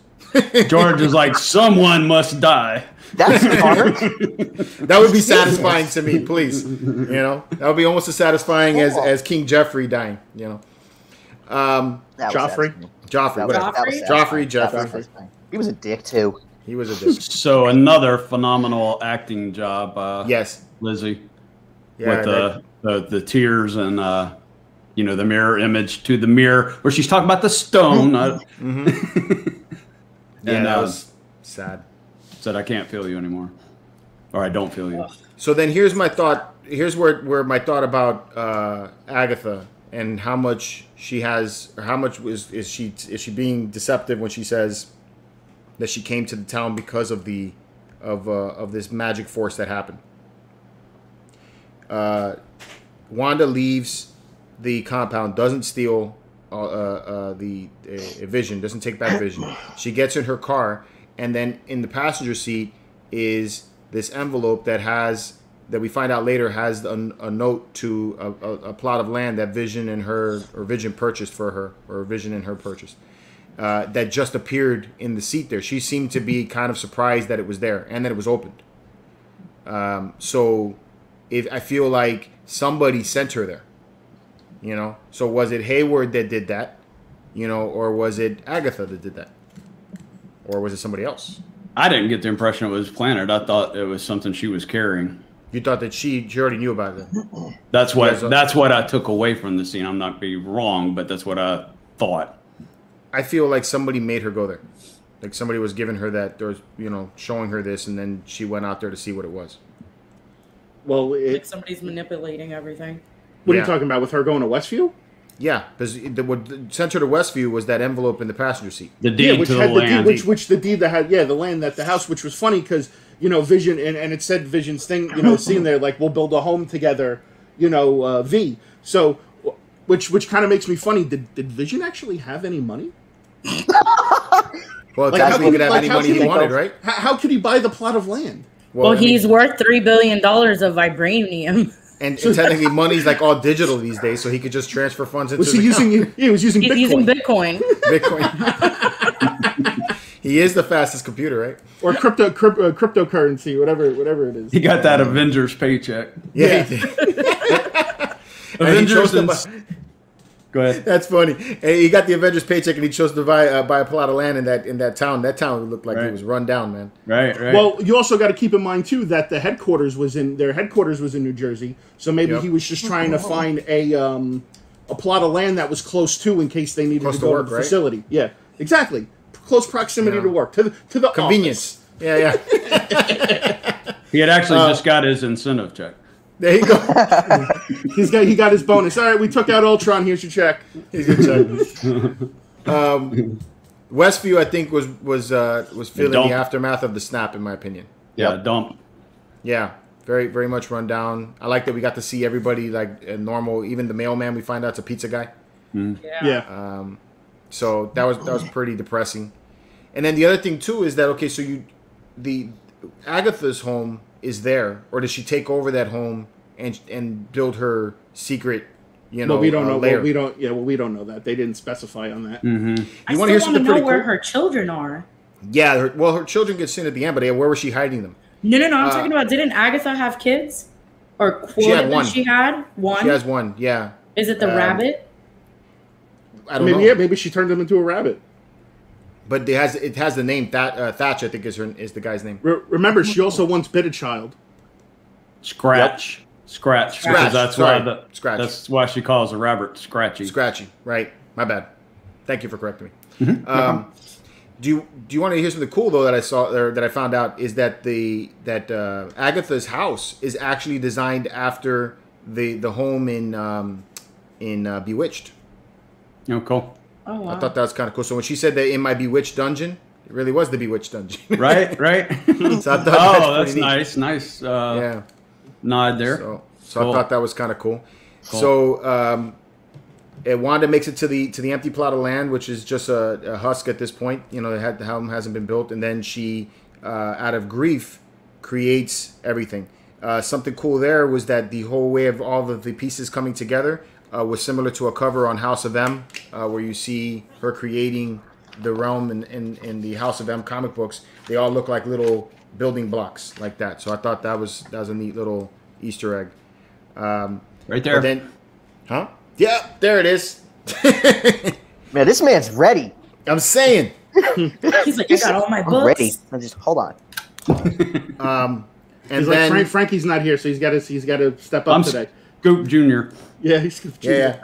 George is like, someone must die.
That's hard.
That would be satisfying to me, please. That would be almost as satisfying as King Joffrey dying.
Joffrey.
Joffrey.
He was a dick too.
He was a dick.
So another phenomenal acting job.
Yes,
Lizzie. Yeah, with the tears and the mirror image to the mirror where she's talking about the stone.
Yeah, that was sad.
Said I can't feel you anymore, or I don't feel you.
So then here's my thought. Here's where my thought about Agatha and how much she has, or how much is she being deceptive when she says that she came to the town because of this magic force that happened. Wanda leaves the compound, doesn't steal the Vision, doesn't take back Vision. She gets in her car, and then in the passenger seat is this envelope that we find out later has a note to a plot of land that Vision and her, or Vision purchased for her, or Vision and her purchased. That just appeared in the seat there. She seemed to be kind of surprised that it was there and that it was opened. So I feel like somebody sent her there. So was it Hayward that did that? Or was it Agatha that did that? Or was it somebody else?
I didn't get the impression it was planted. I thought it was something she was carrying.
You thought that she already knew about it?
That's what I took away from the scene. I'm not being wrong, but that's what I thought.
I feel like somebody made her go there. Like somebody was giving her that, or showing her this, and then she went out there to see what it was.
Well,
like somebody's manipulating everything.
What are you talking about with her going to Westview?
Yeah, because what sent her to Westview was that envelope in the passenger seat.
The deed to the land.
Which the deed that had, the land at the house, which was funny because, Vision, and it said Vision's thing, seeing there, like, we'll build a home together, V. So, which kind of makes me funny. Did Vision actually have any money?
Well, technically he could have any money he wanted, right?
How could he buy the plot of land?
Well, he's worth $3 billion of vibranium.
And technically, money's like all digital these days, so he could just transfer funds into.
Was he using? He was using.
He's
Bitcoin.
using Bitcoin.
He is the fastest computer, right?
Or cryptocurrency, whatever it is.
He got that Avengers paycheck.
Yeah. He did.
Avengers. Go ahead.
That's funny. And he got the Avengers paycheck, and he chose to buy a plot of land in that town. That town looked like it was run down, man.
Right.
Well, you also got to keep in mind too that their headquarters was in New Jersey, so maybe he was just trying to find a plot of land that was close to, in case they needed to go to the facility. Yeah, exactly. Close proximity to work, to the
convenience.
Office.
Yeah.
He had actually just got his incentive check.
There you go.
He got his bonus. All right, we took out Ultron. Here's your check.
Here's your check. Westview, I think, was feeling the aftermath of the snap, in my opinion.
Yeah, dump.
Yeah, very, very much run down. I like that we got to see everybody like normal. Even the mailman, we find out it's a pizza guy.
Yeah.
So that was pretty depressing. And then the other thing too is that the Agatha's home is there, or does she take over that home and build her secret. You know,
well, we don't know.
layer.
Well, we don't. Yeah, well, we don't know that. They didn't specify on that.
Mm-hmm.
You want to hear something pretty
where
cool?
her children are.
Yeah, her children get seen at the end, but where was she hiding them?
No. I'm talking about. Didn't Agatha have kids? Or
she had one.
She had one.
She has one. Yeah.
Is it the rabbit?
I don't know.
Yeah, maybe she turned him into a rabbit.
But it has the name Thatch. I think is the guy's name.
Remember, she also once bit a child.
Scratch. Scratch. Because that's why she calls a rabbit Scratchy.
Scratchy. Right. My bad. Thank you for correcting me.
Mm-hmm.
Do you want to hear something cool though that I saw or that I found out is that Agatha's house is actually designed after the home in Bewitched.
Oh, cool.
Oh, wow.
I thought that was kind of cool. So when she said that in my Bewitched dungeon, it really was the Bewitched dungeon.
Right.
So I thought
that's nice. Nice.
Yeah.
Nod there.
So
cool.
I thought that was kind of cool. So Wanda makes it to the empty plot of land, which is just a husk at this point. You know, the home hasn't been built, and then she, out of grief, creates everything. Something cool there was that the whole way of all of the pieces coming together was similar to a cover on House of M, where you see her creating the realm in the House of M comic books. They all look like little building blocks like that. So I thought that was a neat little Easter egg.
Right there.
Then, huh? Yeah, there it is.
Man, this man's ready.
I'm saying.
He's like, I got all my books.
Ready. Just hold on.
And
he's
then
like, Frankie's not here, so he's got to step up today.
Scoop Jr.
Yeah, he's Scoop Jr.
Yeah.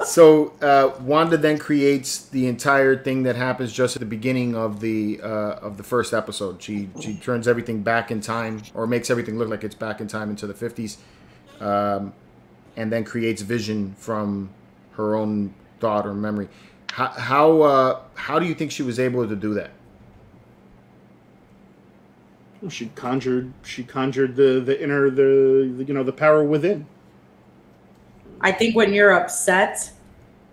So Wanda then creates the entire thing that happens just at the beginning of the first episode. She turns everything back in time, or makes everything look like it's back in time into the 50s, and then creates Vision from her own thought or memory. How do you think she was able to do that?
She conjured the inner the power within.
I think when you're upset,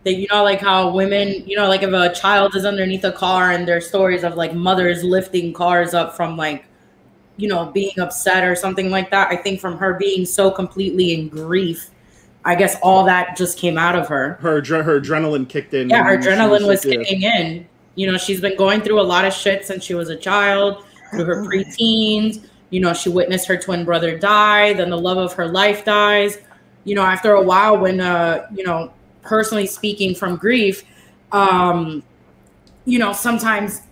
that like how women, like if a child is underneath a car and there's stories of like mothers lifting cars up from like, being upset or something like that. I think from her being so completely in grief, I guess all that just came out of her.
Her adrenaline kicked in.
Yeah, her adrenaline was kicking in. She's been going through a lot of shit since she was a child, through her preteens. She witnessed her twin brother die, then the love of her life dies. After a while when, personally speaking from grief, sometimes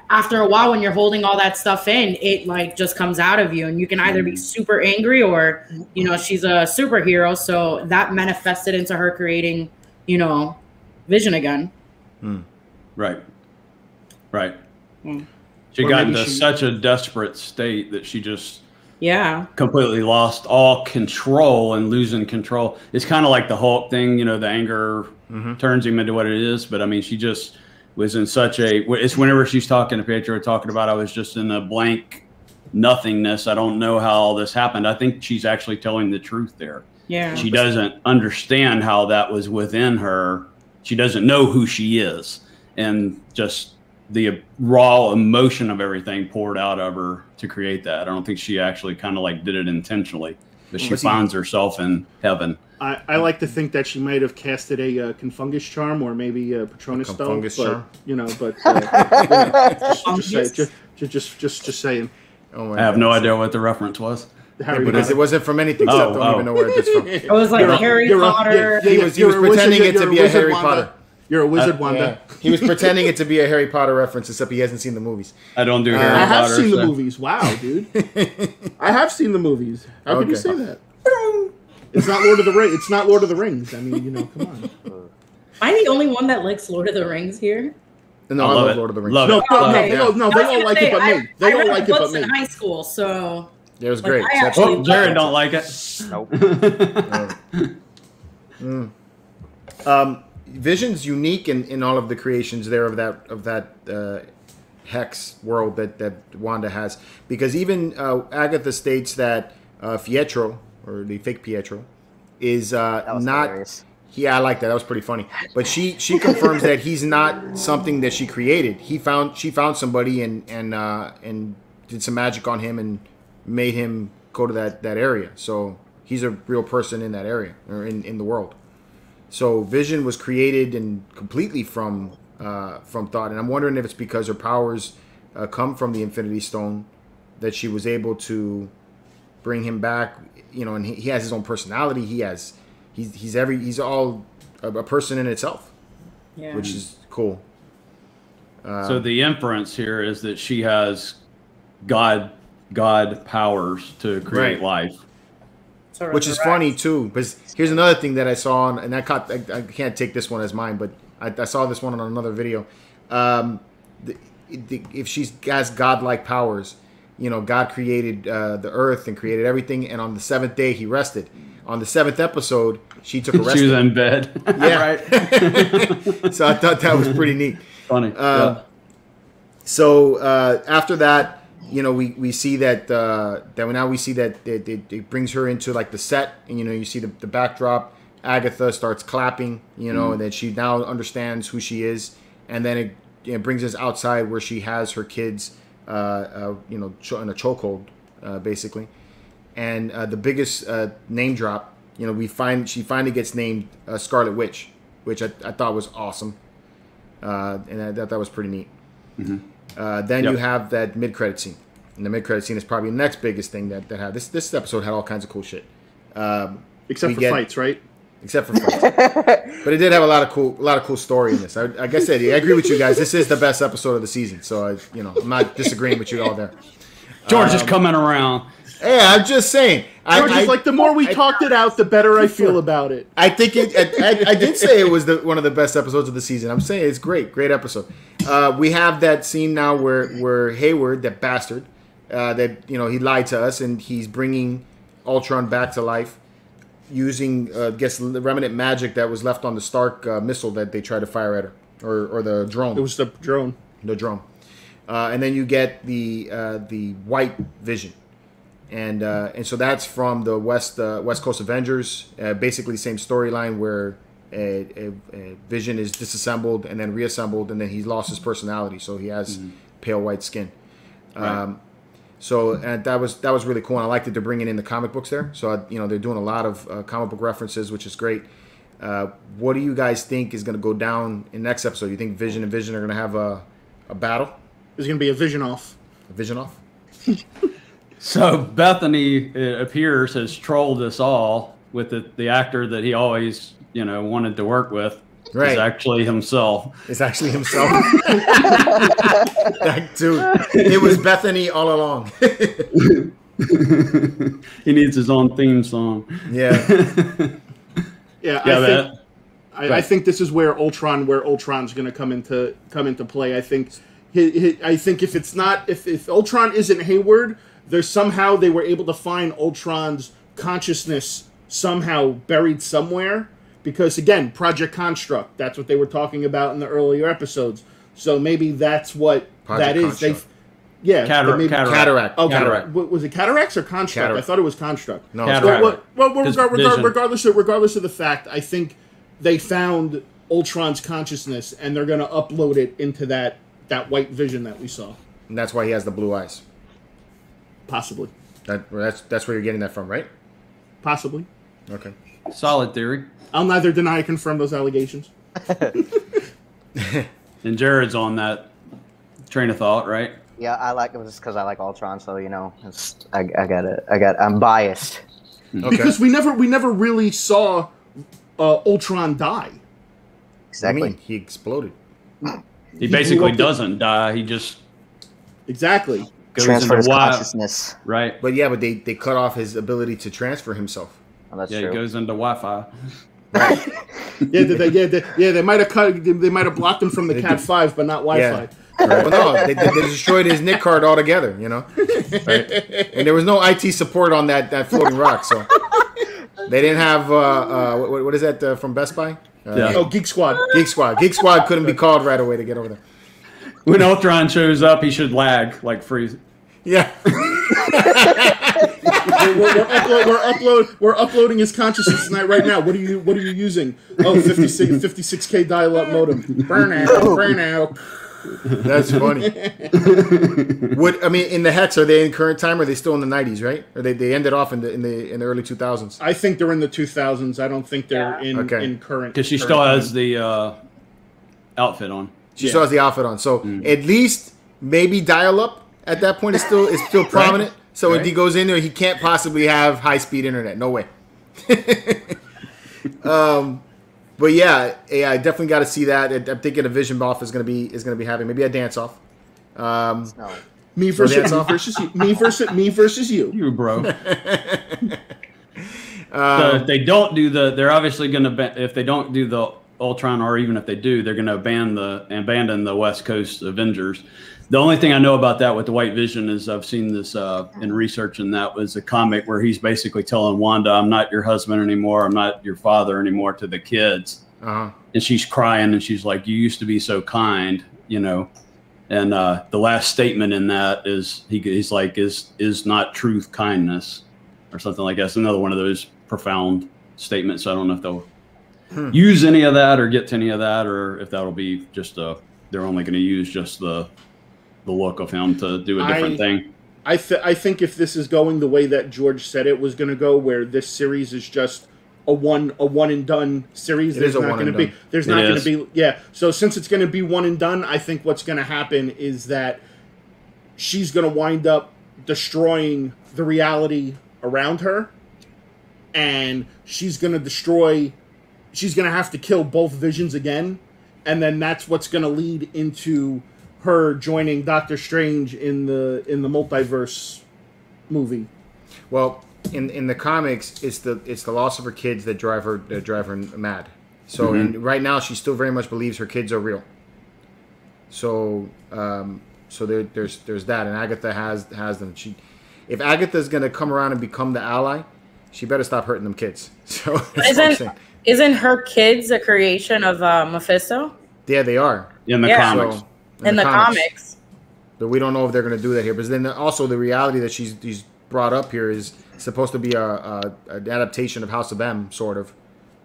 after a while when you're holding all that stuff in, it like just comes out of you and you can either be super angry or, she's a superhero. So that manifested into her creating, Vision again.
Right.
Mm.
She got into such a desperate state that she just completely lost all control and losing control. It's kind of like the Hulk thing, the anger turns him into what it is. But I mean, she just was in such it's whenever she's talking to Pietro, talking about, I was just in a blank nothingness. I don't know how all this happened. I think she's actually telling the truth there.
Yeah.
She doesn't understand how that was within her. She doesn't know who she is. And just the raw emotion of everything poured out of her to create that. I don't think she actually kind of like did it intentionally, but she finds herself in heaven.
I like to think that she might have casted a Confungus charm or maybe a Patronus spell.
Charm.
Just saying.
Oh my
I have no idea what the reference was.
Because it wasn't from anything, so I don't even know where it's from.
It was like Harry Potter.
He was pretending it to be a Harry Potter.
You're a wizard, Wanda.
Yeah. He was pretending it to be a Harry Potter reference, except he hasn't seen the movies.
I don't do Harry Potter.
I have seen the movies. Wow, dude. I have seen the movies. How can you say that? It's not Lord of the Rings. It's not Lord of the Rings. I mean, come on.
Am I the only one that likes Lord of the Rings here?
No, I love Lord of the Rings.
No,
they all like it but me. They all like it but me.
in high school, so
it was great.
Jared don't like it.
Nope. Vision's unique in all of the creations there of that hex world that Wanda has, because even Agatha states that Pietro, or the fake Pietro, is not.
Hilarious.
Yeah, I like that. That was pretty funny. But she confirms that he's not something that she created. She found somebody and did some magic on him and made him go to that area. So he's a real person in that area or in the world. So Vision was created and completely from thought, and I'm wondering if it's because her powers come from the Infinity Stone that she was able to bring him back. You know, and he has his own personality. He's all a person in itself, which is cool.
So the inference here is that she has God powers to create life.
Which is funny too, because here's another thing that I saw, and I can't take this one as mine, but I saw this one on another video. If she has godlike powers, you know, God created the earth and created everything, and on the seventh day He rested. On the seventh episode, she took a rest.
She was in bed.
Yeah, right. So I thought that was pretty neat.
Funny.
So after that, you know, we see that now we see that it brings her into like the set, and you know, you see the backdrop. Agatha starts clapping, you know, and then she now understands who she is, and then it brings us outside where she has her kids, you know, in a chokehold, basically, and the biggest name drop, you know, she finally gets named Scarlet Witch, which I thought was awesome, and I thought that was pretty neat. Mm-hmm. Then you have that mid-credit scene. And the mid-credit scene is probably the next biggest thing that had this episode had all kinds of cool shit.
Except for fights, right?
Except for fights. But it did have a lot of cool story in this. Like I said, I agree with you guys. This is the best episode of the season. So I'm not disagreeing with you all there.
George is coming around.
Yeah, I'm just saying.
George is like, the more we talked it out, the better I feel about it.
I think I did say it was one of the best episodes of the season. I'm saying it's great episode. We have that scene now where Hayward, that bastard, that, you know, he lied to us, and he's bringing Ultron back to life using, I guess, the remnant magic that was left on the Stark missile that they tried to fire at her, or the drone.
It was the drone.
The drone. And then you get the White Vision. And so that's from the West Coast Avengers. Basically, same storyline where a Vision is disassembled and then reassembled, and then he lost his personality, so he has pale white skin. Right. So that was really cool, and I liked that they're bringing in the comic books there. So you know, they're doing a lot of comic book references, which is great. What do you guys think is going to go down in the next episode? You think Vision and Vision are going to have a battle?
There's going to be a Vision off.
A Vision off?
So Bethany, it appears, has trolled us all with the actor that he always, you know, wanted to work with. Right. Is actually himself.
It's actually himself. Dude, it was Bethany all along.
He needs his own theme song.
Yeah.
Yeah. I think this is where Ultron's going to come into play. I think if Ultron isn't Hayward, there's somehow they were able to find Ultron's consciousness somehow buried somewhere. Because, again, Project Construct, that's what they were talking about in the earlier episodes. So maybe that's what Project that Construct. Is.
Cataract.
Oh, Cataract. Was it Cataracts or Construct? Cataract. I thought it was Construct.
No,
regardless of the fact, I think they found Ultron's consciousness, and they're going to upload it into that White Vision that we saw.
And that's why he has the blue eyes.
Possibly.
That's where you're getting that from, right?
Possibly.
Okay.
Solid theory.
I'll neither deny or confirm those allegations.
And Jared's on that train of thought, right?
Yeah, I like it just because I like Ultron, so you know, I'm biased.
Okay.
Because we never really saw Ultron die.
Exactly.
I mean, he exploded.
He basically doesn't die. He just
exactly
goes
transfer his
into
consciousness.
Right.
But yeah, they cut off his ability to transfer himself.
Oh, that's
true.
He
goes into Wi-Fi.
Right.
They might have blocked him from the Cat 5, but not Wi-Fi.
Yeah. Right. Well, no, they destroyed his NIC card altogether. You know, right? And there was no IT support on that floating rock, so they didn't have what is that from Best Buy?
Geek Squad.
Geek Squad couldn't be called right away to get over there.
When Ultron shows up, he should lag like freeze.
Yeah.
We're uploading his consciousness tonight right now. What are you using? Oh, 56K dial-up modem. Burn out.
That's funny. I mean, in the Hex, are they in current time or are they still in the 90s, right? Or they ended off in the early 2000s?
I think they're in the 2000s. I don't think they're in current.
Because she still has the outfit on.
She still has the outfit on. So at least maybe dial up at that point is still prominent. Right. So if he goes in there, he can't possibly have high speed internet. No way. But yeah, I definitely got to see that. I'm thinking a Vision off is gonna be having maybe a dance off.
Me versus you.
You, bro. So if they don't do they're obviously gonna if they don't do the Ultron, or even if they do, they're gonna abandon the West Coast Avengers. The only thing I know about that with the White Vision is I've seen this in research, and that was a comic where he's basically telling Wanda, "I'm not your husband anymore. I'm not your father anymore," to the kids. And she's crying, and she's like, "You used to be so kind," you know. And the last statement in that is he's like, "Is not truth kindness," or something like that. It's another one of those profound statements. So I don't know if they'll use any of that or get to any of that, or if that'll be just they're only going to use just the look of him to do a different thing.
I think if this is going the way that George said it was going to go, where this series is just a one and done series, there's not going to be So since it's going to be one and done, I think what's going to happen is that she's going to wind up destroying the reality around her, and she's going to have to kill both Visions again, and then that's what's going to lead into her joining Doctor Strange in the multiverse movie.
Well, in the comics, it's the loss of her kids that drive her mad. So right now, she still very much believes her kids are real. So there's that, and Agatha has them. If Agatha's gonna come around and become the ally, she better stop hurting them kids. So
isn't her kids a creation of Mephisto?
Yeah, they are
in the comics.
So,
in the comics.
But we don't know if they're going to do that here. But then also the reality that she's brought up here is supposed to be an adaptation of House of M, sort of.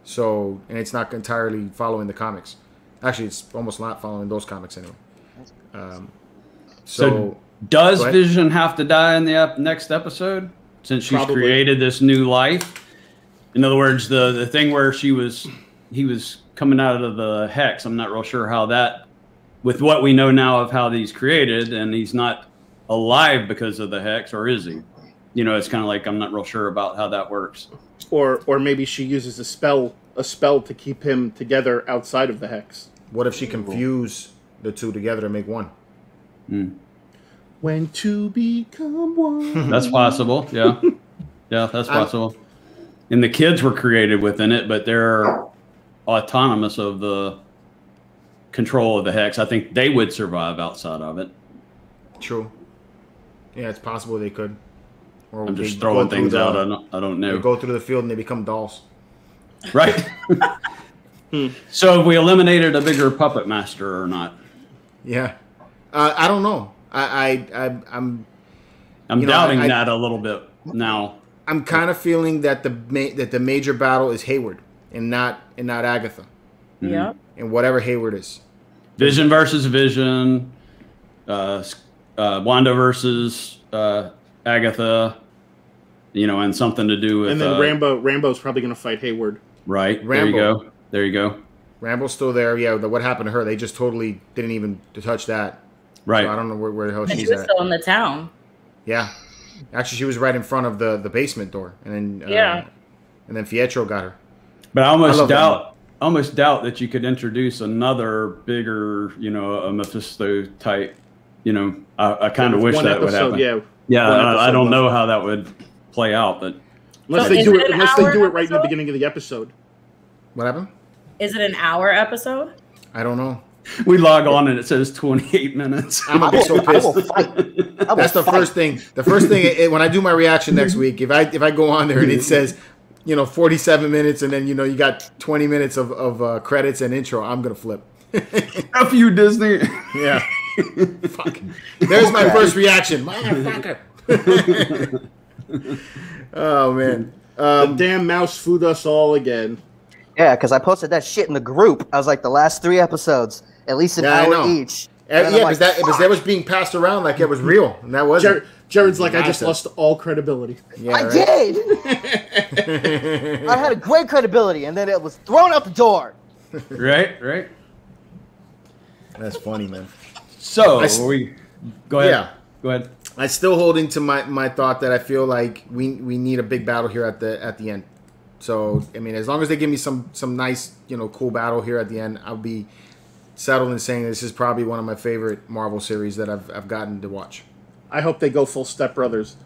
So, and it's not entirely following the comics. Actually, it's almost not following those comics anyway.
So does Vision have to die in the next episode since she's created this new life? In other words, the thing where he was coming out of the Hex, I'm not real sure how that, with what we know now of how he's created, and he's not alive because of the Hex, or is he? You know, it's kind of like I'm not real sure about how that works.
Or maybe she uses a spell to keep him together outside of the Hex.
What if she can fuse the two together to make one?
When two become one.
That's possible. Yeah, yeah, that's possible. And the kids were created within it, but they're autonomous of the control of the Hex. I think they would survive outside of it.
True. Yeah, it's possible they could. Or
I'm just throwing things out. I don't know.
They go through the field and they become dolls.
Right. So have we eliminated a bigger puppet master or not?
Yeah. I don't know. I'm
doubting that a little bit now.
I'm kind of feeling that the major battle is Hayward and not Agatha.
Yeah.
And whatever Hayward is.
Vision versus Vision. Wanda versus Agatha. You know, and something to do with.
And then Rambo's probably going to fight Hayward.
Right. Rambo. There you go.
Rambo's still there. Yeah. What happened to her? They just totally didn't even touch that.
Right.
So I don't know where the hell she's at.
She was still in the town.
Yeah. Actually, she was right in front of the basement door, and then and then Pietro got her.
But I almost doubt that you could introduce another bigger, you know, a Mephisto type. You know, I kind of wish that would happen. Yeah. I don't know how that would play out, but
unless they do it right in the beginning of the episode.
What happened?
Is it an hour episode?
I don't know.
We log on and it says 28 minutes.
I'm gonna be so pissed. That's the first thing. The first thing when I do my reaction next week, if I go on there and it says, 47 minutes, and then you got 20 minutes of credits and intro, I'm gonna flip.
F you, Disney.
Yeah. Fuck. There's my first reaction, motherfucker. Oh man.
The damn mouse fooled us all again.
Yeah, because I posted that shit in the group. I was like, the last 3 episodes, at least an hour each.
Yeah, because that was being passed around like it was real, and that wasn't.
Jared's like, I just lost all credibility.
Yeah, I did. I had a great credibility, and then it was thrown out the door.
Right.
That's funny, man.
So go ahead.
Yeah,
go ahead.
I'm still holding to my thought that I feel like we need a big battle here at the end. So I mean, as long as they give me some nice cool battle here at the end, I'll be settled in saying this is probably one of my favorite Marvel series that I've gotten to watch.
I hope they go full Step Brothers,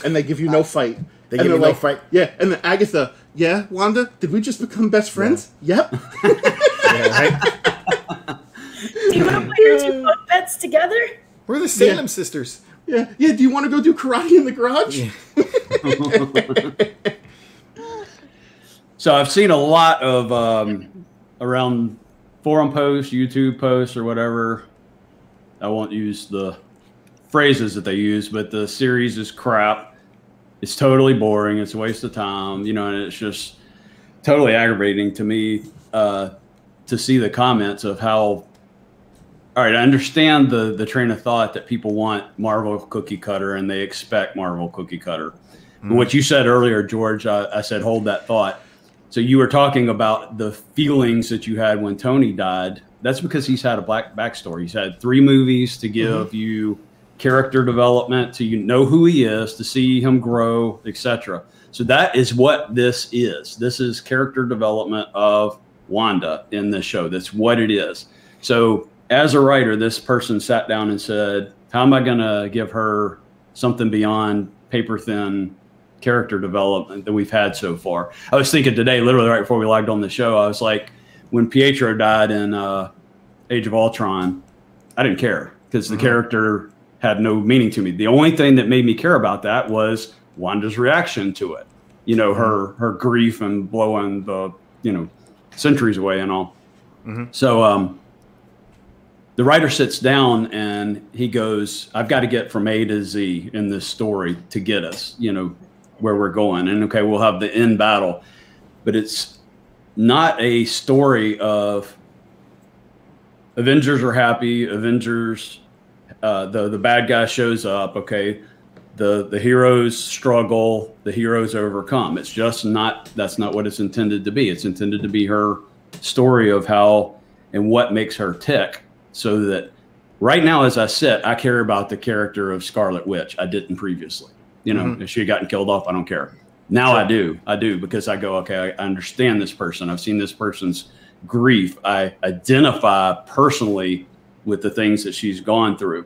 and they give you no fight.
They give you no fight.
Yeah, and then Agatha. Yeah, Wanda, did we just become best friends? Yeah. Yep.
Yeah, right?
Do you want to play your two bunk beds together?
We're the Salem sisters.
Yeah. Do you want to go do karate in the garage?
Yeah.
So I've seen a lot of around forum posts, YouTube posts, or whatever. I won't use the phrases that they use, but the series is crap. It's totally boring. It's a waste of time, and it's just totally aggravating to me to see the comments of how. All right, I understand the train of thought that people want Marvel cookie cutter and they expect Marvel cookie cutter. Mm-hmm. What you said earlier, George, I said hold that thought. So you were talking about the feelings that you had when Tony died. That's because he's had a backstory. He's had 3 movies to give you character development, to know who he is, to see him grow, etc. So that is what this is. This is character development of Wanda in this show. That's what it is. So as a writer, this person sat down and said, how am I going to give her something beyond paper thin character development that we've had so far? I was thinking today, literally right before we logged on the show, I was like, when Pietro died in Age of Ultron, I didn't care because the character had no meaning to me. The only thing that made me care about that was Wanda's reaction to it. Her grief and blowing the, centuries away and all. So the writer sits down and he goes, I've got to get from A to Z in this story to get us, where we're going. And okay, we'll have the end battle, but it's not a story of Avengers are happy, Avengers, the bad guy shows up, okay, the heroes struggle, the heroes overcome. It's just not, that's not what it's intended to be. It's intended to be her story of how and what makes her tick. So that right now, as I sit, I care about the character of Scarlet Witch. I didn't previously. If she had gotten killed off, I don't care. Now I do because I go, okay, I understand this person. I've seen this person's grief. I identify personally with the things that she's gone through.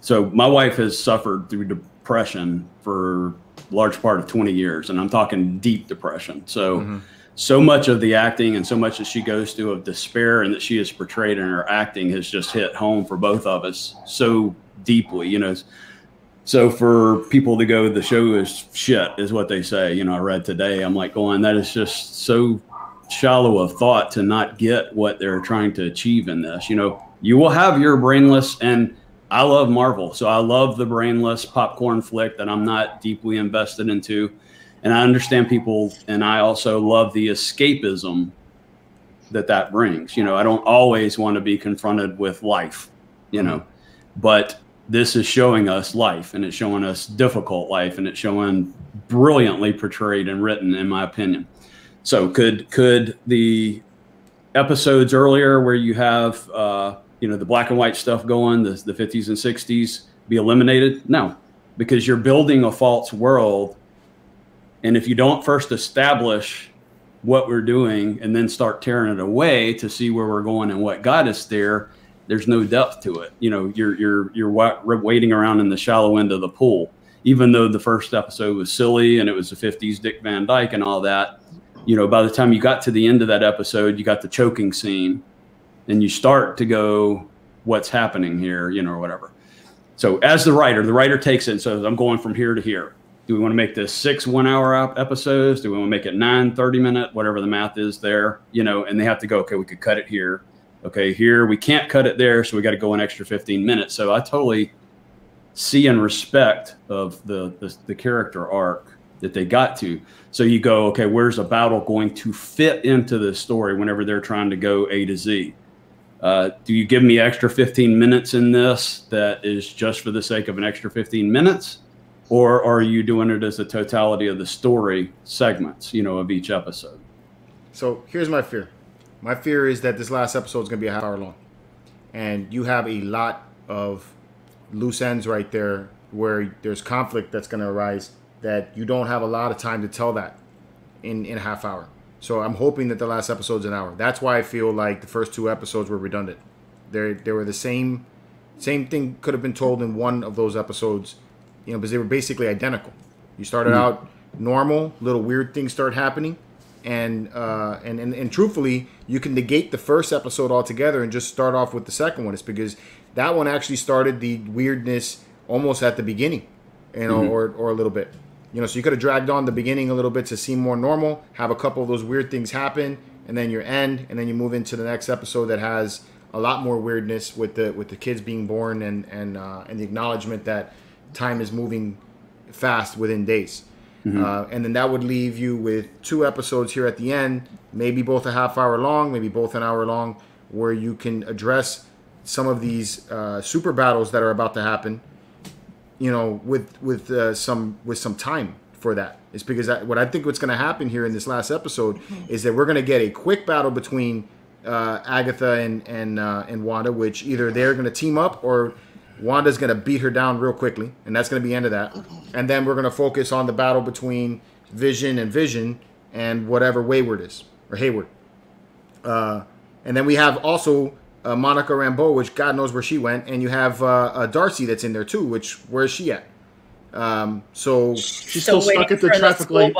So my wife has suffered through depression for a large part of 20 years, and I'm talking deep depression. So so much of the acting and so much that she goes through of despair and that she has portrayed in her acting has just hit home for both of us so deeply, So for people to go, the show is shit, is what they say. I read today, I'm like going, that is just so shallow of thought to not get what they're trying to achieve in this. You will have your brainless, and I love Marvel, so I love the brainless popcorn flick that I'm not deeply invested into. And I understand people, and I also love the escapism that brings. I don't always want to be confronted with life, but this is showing us life, and it's showing us difficult life, and it's showing brilliantly portrayed and written, in my opinion. So could the episodes earlier where you have, the black and white stuff going, the 50s and 60s be eliminated? No, because you're building a false world. And if you don't first establish what we're doing and then start tearing it away to see where we're going and what got us there, there's no depth to it. You're wading around in the shallow end of the pool. Even though the first episode was silly and it was the 50s Dick Van Dyke and all that, by the time you got to the end of that episode, you got the choking scene and you start to go, what's happening here, or whatever. So as the writer takes it and says, I'm going from here to here. Do we want to make this 6 one-hour episodes? Do we want to make it 9 30-minute, whatever the math is there? And they have to go, okay, we could cut it here. Okay, here we can't cut it there, so we got to go an extra 15 minutes. So I totally see and respect of the character arc that they got to. So you go, okay, where's a battle going to fit into this story whenever they're trying to go A to Z? Do you give me extra 15 minutes in this that is just for the sake of an extra 15 minutes? Or are you doing it as a totality of the story segments, of each episode?
So here's my fear. My fear is that this last episode is going to be a half hour long. And you have a lot of loose ends right there where there's conflict that's going to arise that you don't have a lot of time to tell that in a half hour. So I'm hoping that the last episode's an hour. That's why I feel like the first 2 episodes were redundant. They were the same thing could have been told in one of those episodes, because they were basically identical. You started out normal, little weird things start happening, and truthfully, you can negate the first episode altogether and just start off with the second one. It's because that one actually started the weirdness almost at the beginning, or a little bit. So you could have dragged on the beginning a little bit to seem more normal, have a couple of those weird things happen, and then you end, and then you move into the next episode that has a lot more weirdness with the kids being born and the acknowledgement that time is moving fast within days. And then that would leave you with 2 episodes here at the end, maybe both a half hour long, maybe both an hour long, where you can address some of these super battles that are about to happen, with some time for that. It's because what I think what's going to happen here in this last episode is that we're going to get a quick battle between Agatha and Wanda, which either they're going to team up or Wanda's going to beat her down real quickly, and that's going to be the end of that. And then we're going to focus on the battle between Vision and whatever Wayward is, or Hayward. And then we have also Monica Rambeau, which God knows where she went, and you have Darcy that's in there too, which where's she at? So
she's still stuck at the traffic light.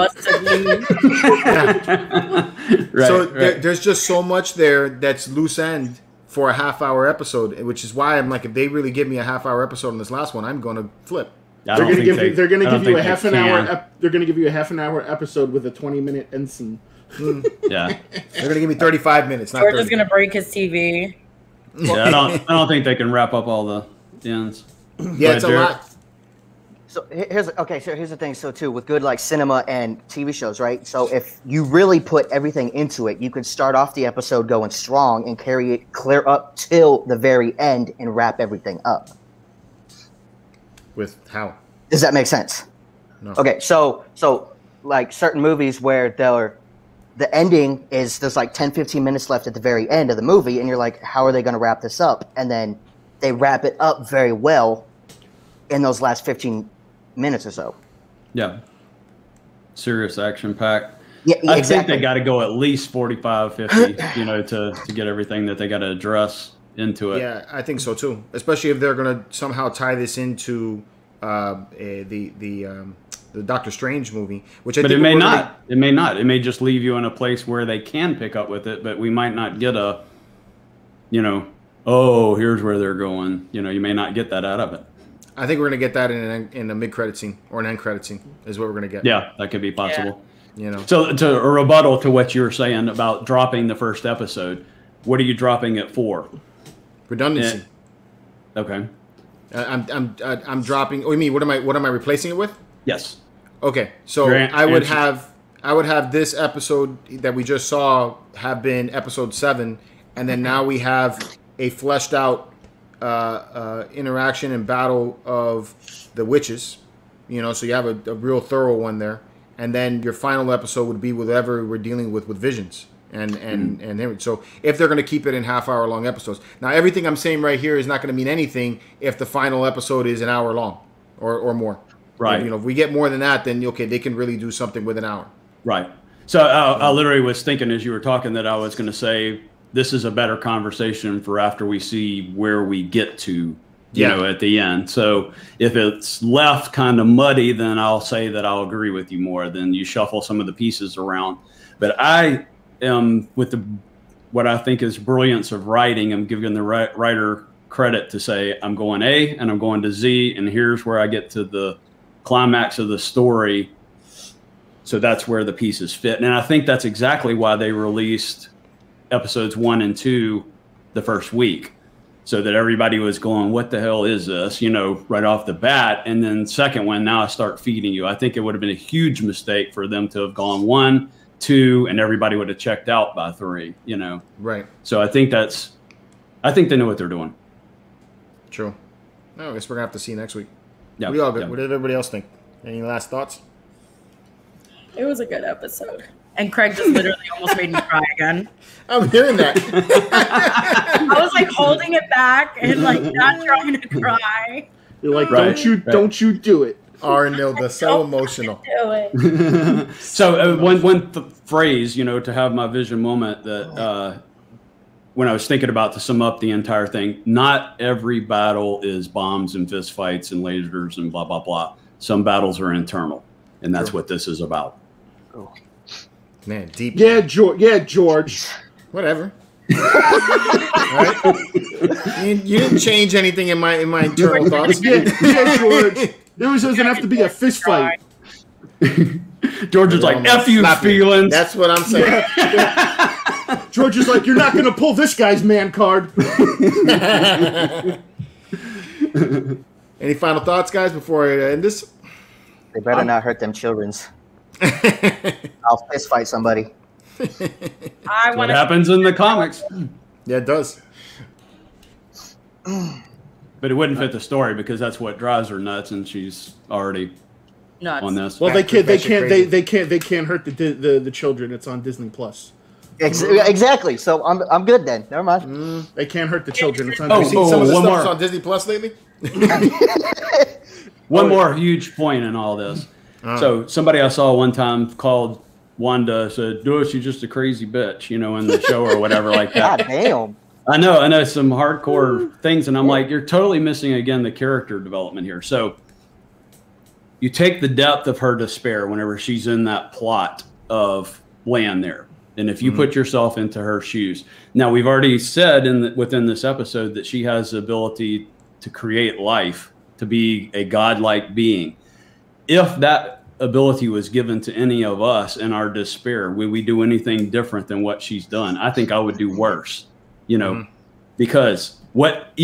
There's just so much there that's loose end for a half hour episode, which is why I'm like, if they really give me a half hour episode on this last one, I'm going to flip.
They're going to give you a half an hour. They're going to give you a half an hour episode with a 20-minute ensign.
Yeah,
they're going to give me 35 minutes.
George is going to break his TV.
Yeah, I don't think they can wrap up all the ends.
Yeah, it's a lot.
So here's the thing. So too, with good like cinema and TV shows, right? So if you really put everything into it, you could start off the episode going strong and carry it clear up till the very end and wrap everything up.
With how?
Does that make sense?
No.
Okay, so like certain movies where the ending is there's like 10-15 minutes left at the very end of the movie, and you're like, how are they going to wrap this up? And then they wrap it up very well in those last 15 minutes or so.
Yeah. Serious action pack.
Yeah,
I
exactly.
think they got to go at least 45, 50, to get everything that they got to address into it.
Yeah, I think so too. Especially if they're going to somehow tie this into the Doctor Strange movie, which I think
it may not. It may not. It may just leave you in a place where they can pick up with it, but we might not get a, oh, here's where they're going. You may not get that out of it.
I think we're going to get that in a mid-credit scene or an end-credit scene is what we're going to get.
Yeah, that could be possible.
Yeah.
So to a rebuttal to what you were saying about dropping the first episode, what are you dropping it for?
Redundancy.
Okay.
I'm dropping. Oh, you mean what am I replacing it with?
Yes.
Okay. So I would have this episode that we just saw have been episode 7, and then now we have a fleshed out interaction and battle of the witches, so you have a real thorough one there, and then your final episode would be whatever we're dealing with visions and so if they're going to keep it in half-hour long episodes. Now everything I'm saying right here is not going to mean anything if the final episode is an hour long or more.
Right.
If we get more than that, then okay, they can really do something with an hour.
Right. So I literally was thinking as you were talking that I was going to say this is a better conversation for after we see where we get to, at the end. So if it's left kind of muddy, then I'll say that I'll agree with you more. Then you shuffle some of the pieces around. But I am, with what I think is brilliance of writing, I'm giving the writer credit to say I'm going A and I'm going to Z, and here's where I get to the climax of the story. So that's where the pieces fit. And I think that's exactly why they released episodes 1 and 2 the first week, so that everybody was going, what the hell is this, right off the bat. And then second one, now I start feeding you. I think it would have been a huge mistake for them to have gone 1, 2, and everybody would have checked out by 3,
Right.
So I think that's I think they know what they're doing.
True. No, I guess we're gonna have to see next week.
Yeah.
We all good.
Yep.
What did everybody else think? Any last thoughts?
It was a good episode. And Craig just literally almost made me cry again.
I'm hearing that.
I was like holding it back and like not trying to cry.
You're like,
Right,
don't you do it.
Arnilda, so emotional.
Do it.
So one phrase, to have my vision moment that when I was thinking about to sum up the entire thing, not every battle is bombs and fist fights and lasers and blah, blah, blah. Some battles are internal, and that's what this is about.
Oh.
Man, deep.
Yeah, George.
Whatever. Right? You didn't change anything in my internal thoughts.
Yeah, George. There doesn't have to be a fist fight.
George is like, F you, feelings.
That's what I'm saying.
George is like, you're not going to pull this guy's man card.
Any final thoughts, guys, before I end this?
They better not hurt them children's. I'll fist fight somebody.
What happens in the comics.
Yeah, it does.
But it wouldn't fit the story because that's what drives her nuts, and she's already
Nuts.
on this.
Well, they can't hurt the children. It's on Disney Plus.
Exactly. So I'm good then. Never mind.
They can't hurt the children. It's on
Have you
Disney.
seen some of the
one
stuff
more.
that's on Disney Plus lately?
One more huge point in all this. So somebody I saw one time called Wanda said, "No, she's just a crazy bitch," in the show or whatever like that.
God damn.
I know some hardcore things, and I'm like, you're totally missing again the character development here. So you take the depth of her despair whenever she's in that plot of land there, and if you put yourself into her shoes. Now we've already said within this episode that she has the ability to create life, to be a godlike being. If that ability was given to any of us in our despair, would we do anything different than what she's done? I think I would do worse. Because what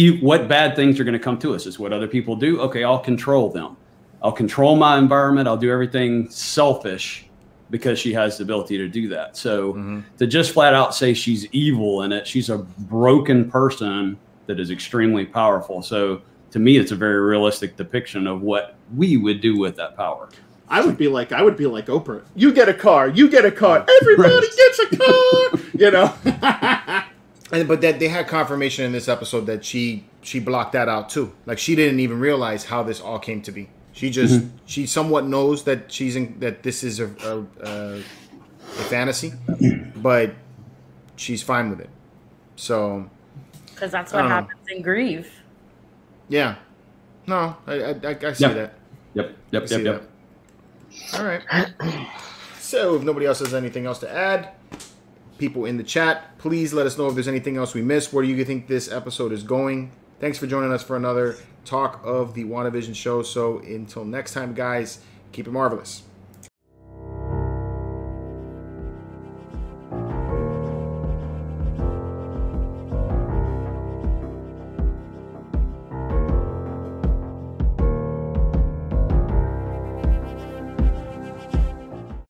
bad things are going to come to us is what other people do. Okay, I'll control them. I'll control my environment. I'll do everything selfish because she has the ability to do that. So to just flat out say she's evil in it, she's a broken person that is extremely powerful. So to me, it's a very realistic depiction of what we would do with that power.
I would be like Oprah. You get a car. You get a car. Everybody gets a car.
But that they had confirmation in this episode that she blocked that out too. Like she didn't even realize how this all came to be. She just she somewhat knows that that this is a fantasy, but she's fine with it. So
Because that's what happens in grief.
Yeah. No, I see that.
Yep.
All right. So if nobody else has anything else to add, people in the chat, please let us know if there's anything else we missed. Where do you think this episode is going? Thanks for joining us for another talk of the WandaVision show. So until next time, guys, keep it marvelous.